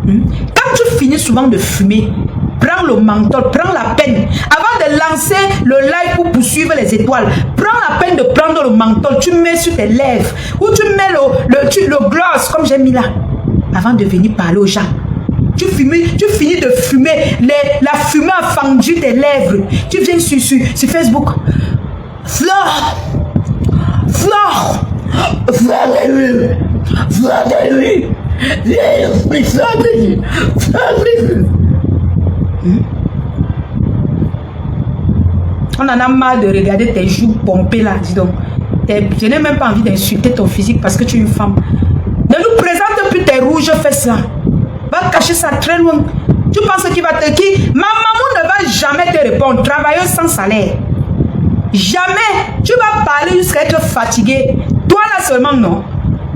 Quand tu finis souvent de fumer, prends le menthol, prends la peine. Avant de lancer le live pour poursuivre les étoiles, prends la peine de prendre le menthol, tu mets sur tes lèvres, ou tu mets le gloss, comme j'ai mis là, avant de venir parler aux gens. Tu finis de fumer, la fumée a fendu tes lèvres. Tu viens sur Facebook. Flore, on en a marre de regarder tes joues pompées là, dis donc. Je n'ai même pas envie d'insulter ton physique parce que tu es une femme. Ne nous présente plus tes rouges fesses là. Va cacher ça très loin. Tu penses qu'il va te dire, ma maman ne va jamais te répondre. Travailleuse sans salaire. Jamais. Tu vas parler jusqu'à être fatigué. Toi là seulement non.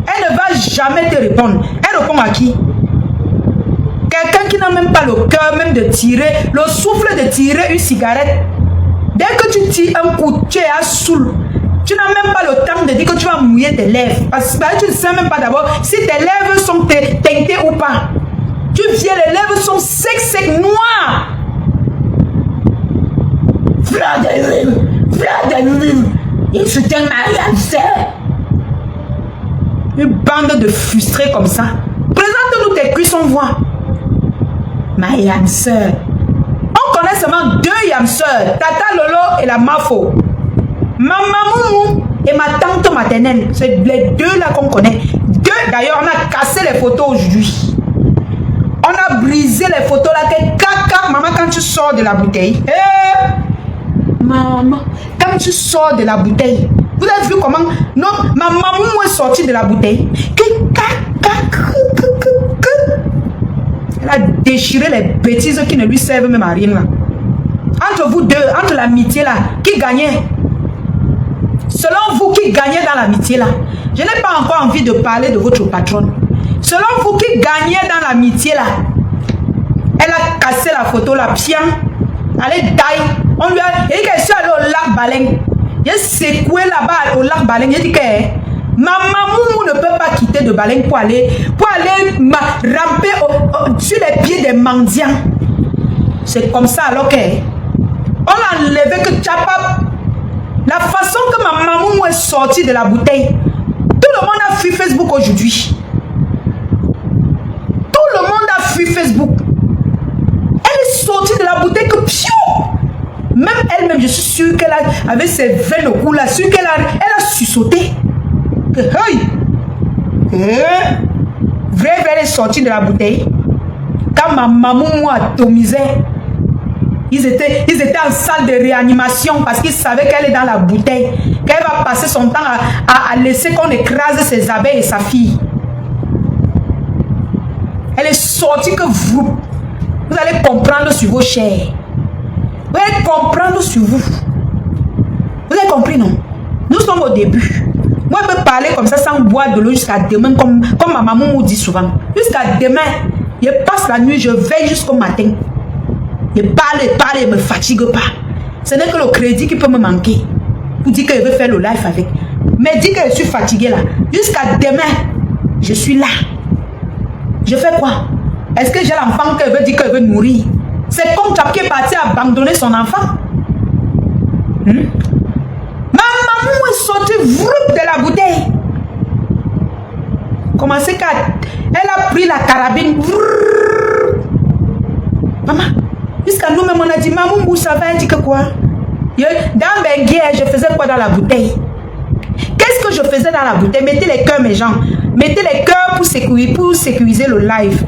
Elle ne va jamais te répondre. Elle répond à qui? Quelqu'un qui n'a même pas le cœur même de tirer, le souffle de tirer une cigarette. Dès que tu tires un coup, tu es à saoul. Tu n'as même pas le temps de dire que tu vas mouiller tes lèvres. Parce que tu ne sais même pas d'abord si tes lèvres sont teintées ou pas. Tu viens, les lèvres sont secs, noires. Il se tient une bande de frustrés comme ça. Présente-nous tes cuisses, on voit. Ma yam sœur. On connaît seulement 2 yam sœurs. Tata Lolo et la Mafo. Ma maman et ma tante maternelle. C'est les 2 là qu'on connaît. 2 d'ailleurs, on a cassé les photos aujourd'hui. On a brisé les photos là. Caca, maman, quand tu sors de la bouteille. Maman, quand tu sors de la bouteille. Vous avez vu comment? Non, ma maman est sortie de la bouteille. Elle a déchiré les bêtises qui ne lui servent même à rien là. Entre vous deux, entre l'amitié là, qui gagnait? Selon vous, qui gagnait dans l'amitié là? Je n'ai pas encore envie de parler de votre patronne. Selon vous, qui gagnait dans l'amitié là? Elle a cassé la photo là, pian. Elle est taille. On lui a dit qu'elle est allée au lac Baleine. Il a secoué là-bas au lac Baleine. Il a dit que ma maman ne peut pas quitter de Baleine pour aller ramper sur les pieds des mendiants. C'est comme ça alors que on a enlevé que tu n'as pas. La façon que ma maman est sortie de la bouteille, tout le monde a fui Facebook aujourd'hui. Tout le monde a fui Facebook. Elle est sortie de la bouteille que piou. Même elle-même, je suis sûre qu'elle a, avec ses veines au cou là, sûre qu'elle a sursauté. Que hey, vrai, elle est sortie de la bouteille. Quand ma maman m'a atomisé, ils étaient en salle de réanimation parce qu'ils savaient qu'elle est dans la bouteille, qu'elle va passer son temps à laisser qu'on écrase ses abeilles et sa fille. Elle est sortie que vous allez comprendre sur vos chairs. Vous allez comprendre sur vous. Vous avez compris, non? Nous sommes au début. Moi, je peux parler comme ça sans boire de l'eau jusqu'à demain, comme ma maman me dit souvent. Jusqu'à demain, je passe la nuit, je veille jusqu'au matin. Je parle, je ne me fatigue pas. Ce n'est que le crédit qui peut me manquer. Vous dites que je veux faire le live avec. Mais dis que je suis fatigué là. Jusqu'à demain, je suis là. Je fais quoi? Est-ce que j'ai l'enfant que je veux dire que je veux nourrir? C'est comme Tchap qui est parti abandonner son enfant. Ma maman est sortie de la bouteille. Comment c'est qu'elle a pris la carabine. Maman, jusqu'à nous-mêmes, on a dit, maman, où ça va? Elle dit que quoi? Dans mes guerres, je faisais quoi dans la bouteille? Qu'est-ce que je faisais dans la bouteille? Mettez les cœurs, mes gens. Mettez les cœurs pour sécuriser le live.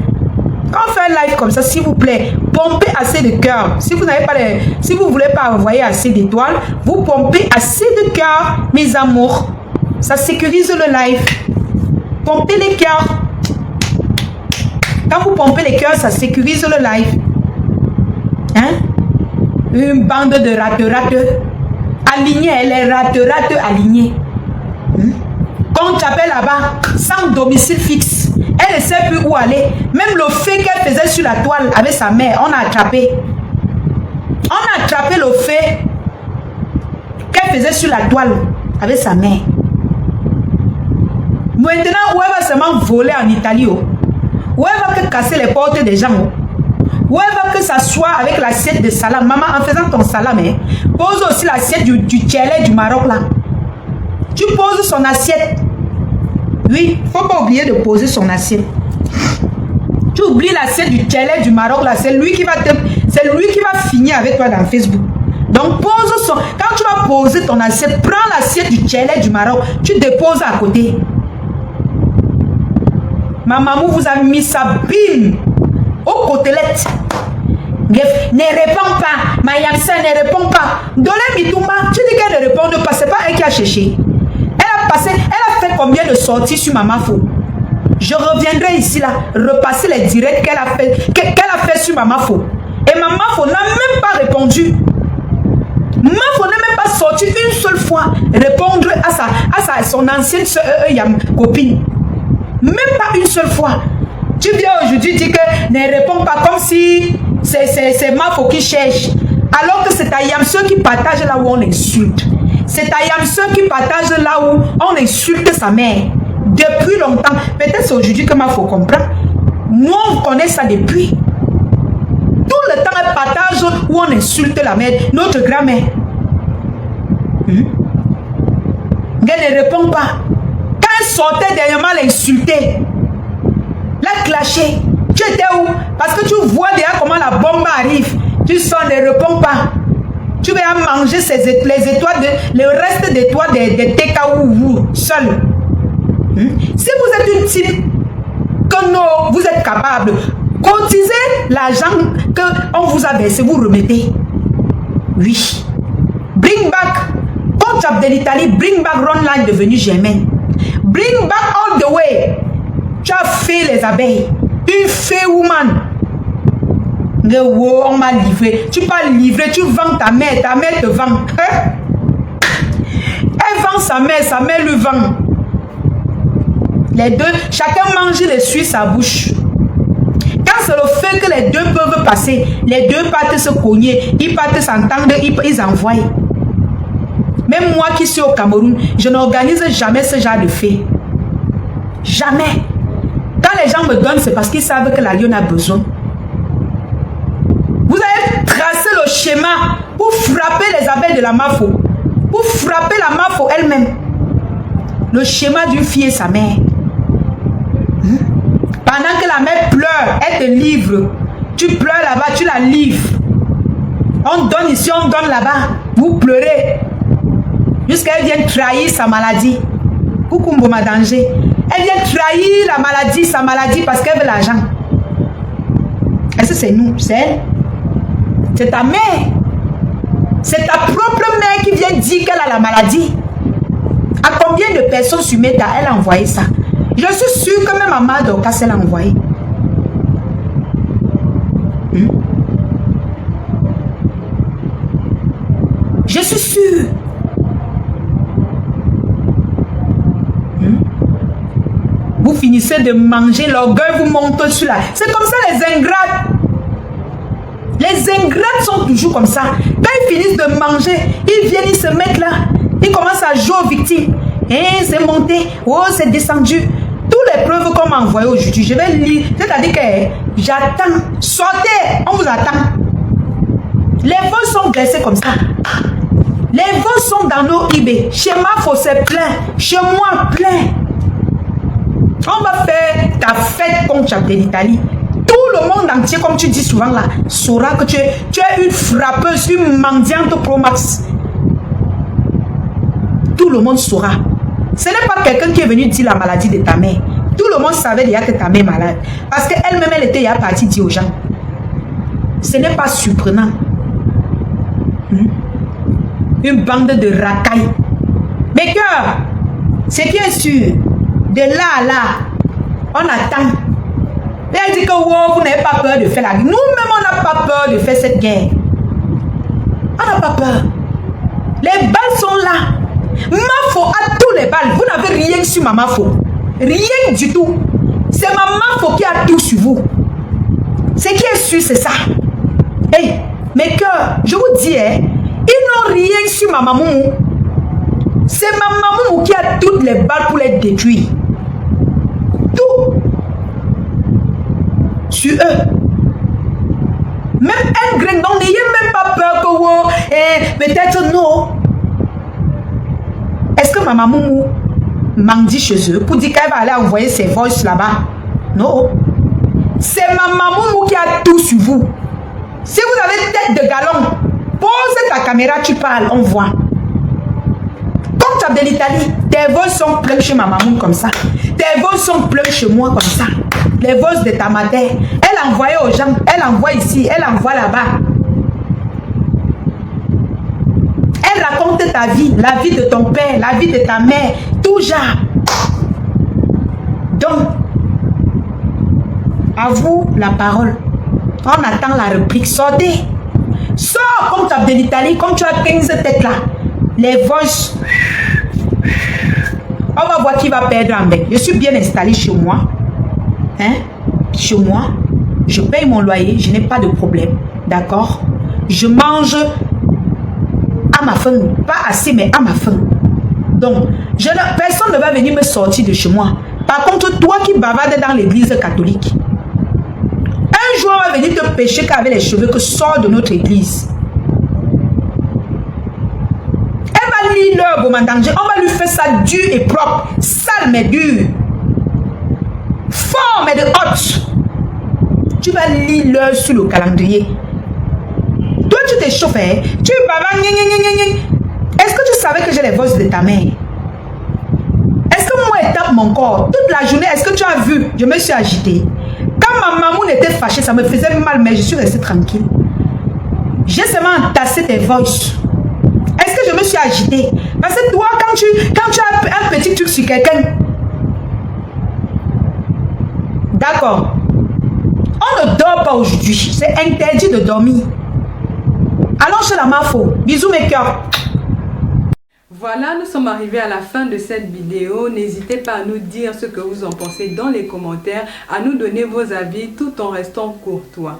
Quand on fait un live comme ça, s'il vous plaît, pompez assez de cœurs. Si vous n'avez pas si vous voulez pas envoyer assez d'étoiles, vous pompez assez de cœurs, mes amours. Ça sécurise le live. Pompez les cœurs. Quand vous pompez les cœurs, ça sécurise le live. Hein? Une bande de rateux. Alignés, les rateux alignés. Quand tu appelles là-bas, sans domicile fixe, elle ne sait plus où aller. Même le fait qu'elle faisait sur la toile avec sa mère, on a attrapé. On a attrapé le fait qu'elle faisait sur la toile avec sa mère. Maintenant, où elle va seulement voler en Italie, où elle va que casser les portes des gens, où elle va que s'asseoir avec l'assiette de salam. Maman, en faisant ton salam, pose aussi l'assiette du tchelé du Maroc là. Tu poses son assiette. Oui, il ne faut pas oublier de poser son assiette. Tu oublies l'assiette du tchelé du Maroc là, c'est lui qui va finir avec toi dans Facebook. Donc pose son. Quand tu vas poser ton assiette, prends l'assiette du tchelé du Maroc, tu déposes à côté. Ma maman vous a mis sa bim aux côtelettes. Ne réponds pas. Mayamsa ne répond pas. Dolé Mitouma, tu dis qu'elle ne répond pas. C'est pas elle qui a cherché. Elle a fait combien de sorties sur Maman Fo? Je reviendrai ici là, repasser les directs qu'elle a fait sur Maman Fo. Et Maman Fo n'a même pas répondu. Maman Fo n'a même pas sorti une seule fois répondre à son ancienne copine. Même pas une seule fois. Tu viens aujourd'hui dire que ne répond pas comme si c'est Mafo qui cherche. Alors que c'est à Yamso qui partage là où on insulte. C'est à Yamso qui partage là où on insulte sa mère. Depuis longtemps. Peut-être c'est aujourd'hui que Mafo comprend. Nous on connaît ça depuis. Tout le temps elle partage où on insulte la mère. Notre grand-mère. Elle ne répond pas. Quand elle sortait dernièrement, elle insultait. La clasher. Tu étais où? Parce que tu vois déjà comment la bombe arrive. Tu sens, ne réponds pas. Tu vas manger les étoiles, le reste des étoiles des TKW seul. Si vous êtes une type que non, vous êtes capable, cotisez l'argent qu'on vous a versé, vous remettez. Oui. Bring back. Coach de l'Italie, bring back Ronline devenu Germaine. Bring back all the way. Tu as fait les abeilles. Une fée woman. On m'a livré. Tu pas livré, tu vends ta mère te vend. Elle vend sa mère lui vend. Les deux, chacun mange les suit sa bouche. Quand c'est le fait que les deux peuvent passer, les deux partent se cogner, ils partent s'entendre, ils envoient. Même moi qui suis au Cameroun, je n'organise jamais ce genre de fait. Jamais. Quand les gens me donnent, c'est parce qu'ils savent que la lionne a besoin. Vous avez schéma pour frapper les abeilles de la Mafo, pour frapper la Mafo elle-même. Le schéma d'une fille et sa mère. Pendant que la mère pleure, elle te livre. Tu pleures là-bas, tu la livres. On donne ici, on donne là-bas. Vous pleurez. Jusqu'à elle vienne trahir sa maladie. Coucou Mboma Danger. Elle vient trahir la maladie, sa maladie, parce qu'elle veut l'argent. Est-ce que c'est nous? C'est elle? C'est ta mère. C'est ta propre mère qui vient dire qu'elle a la maladie. À combien de personnes sur Meta elle a envoyé ça? Je suis sûre que même Maman Dorcas elle a envoyé. Je suis sûre. Vous finissez de manger, l'orgueil vous monte sur la... C'est comme ça les ingrates. Les ingrates sont toujours comme ça. Quand ils finissent de manger, ils viennent, ils se mettent là. Ils commencent à jouer aux victimes. Et c'est monté. Oh, c'est descendu. Toutes les preuves qu'on m'a envoyées aujourd'hui, je vais lire. C'est-à-dire que j'attends. Sortez, on vous attend. Les vols sont graissés comme ça. Les vols sont dans nos eBay. Chez Mafo, c'est plein. Chez moi, plein. On va faire ta fête contre Chapter d'Italie. Tout le monde entier, comme tu dis souvent là, saura que tu es une frappeuse, une mendiante pro max. Tout le monde saura. Ce n'est pas quelqu'un qui est venu dire la maladie de ta mère. Tout le monde savait déjà que ta mère est malade. Parce qu'elle-même, elle était déjà partie dire aux gens. Ce n'est pas surprenant. Une bande de racailles. Mais cœur, ce qui est sûr, de là à là, on attend. Et elle dit que wow, vous n'avez pas peur de faire la guerre. Nous-mêmes, on n'a pas peur de faire cette guerre. On n'a pas peur. Les balles sont là. Mafo a tous les balles. Vous n'avez rien sur ma Mafo. Rien du tout. C'est ma Mafo qui a tout sur vous. Ce qui est sûr, c'est ça. Hey, mes cœurs, je vous dis, hein, ils n'ont rien sur ma maman. C'est ma maman qui a toutes les balles pour les détruire. Tout. Sur eux. Même un grain, donc n'ayez même pas peur que vous, peut-être non. Est-ce que ma maman m'a dit chez eux pour dire qu'elle va aller envoyer ses voices là-bas? Non. C'est ma maman qui a tout sur vous. Si vous avez tête de galon, pose ta caméra, tu parles, on voit. Comme tu as de l'Italie, tes vols sont pleins chez ma maman comme ça. Tes vols sont pleins chez moi comme ça. Les vols de ta mère, elle envoie aux gens, elle envoie ici, elle envoie là-bas. Elle raconte ta vie, la vie de ton père, la vie de ta mère, tout genre. Donc, à vous la parole. On attend la réplique. Sortez. Sors comme tu as de l'Italie, comme tu as 15 têtes là. Les voices. On va voir qui va perdre en bec. Je suis bien installé chez moi. Hein? Chez moi. Je paye mon loyer. Je n'ai pas de problème. D'accord? Je mange à ma faim. Pas assez, mais à ma faim. Donc, personne ne va venir me sortir de chez moi. Par contre, toi qui bavardes dans l'église catholique, un jour, on va venir te pécher qu'avec les cheveux que sort de notre église. Elle va lire l'heure, Mboma Danger. On va lui faire ça dur et propre. Sale mais dur. Fort mais de haute. Tu vas lire l'heure sur le calendrier. Toi, tu t'échauffes. Hein? Tu bavardes. Est-ce que tu savais que j'ai les voix de ta mère? Est-ce que moi, elle tape mon corps toute la journée? Est-ce que tu as vu? Je me suis agitée. Quand ma maman était fâchée, ça me faisait mal, mais je suis restée tranquille. J'ai seulement entassé tes voices. Est-ce que je me suis agitée? Parce que toi, quand tu as un petit truc sur quelqu'un, d'accord, on ne dort pas aujourd'hui. C'est interdit de dormir. Allons chez la Mafo. Bisous mes cœurs. Voilà, nous sommes arrivés à la fin de cette vidéo. N'hésitez pas à nous dire ce que vous en pensez dans les commentaires, à nous donner vos avis tout en restant courtois.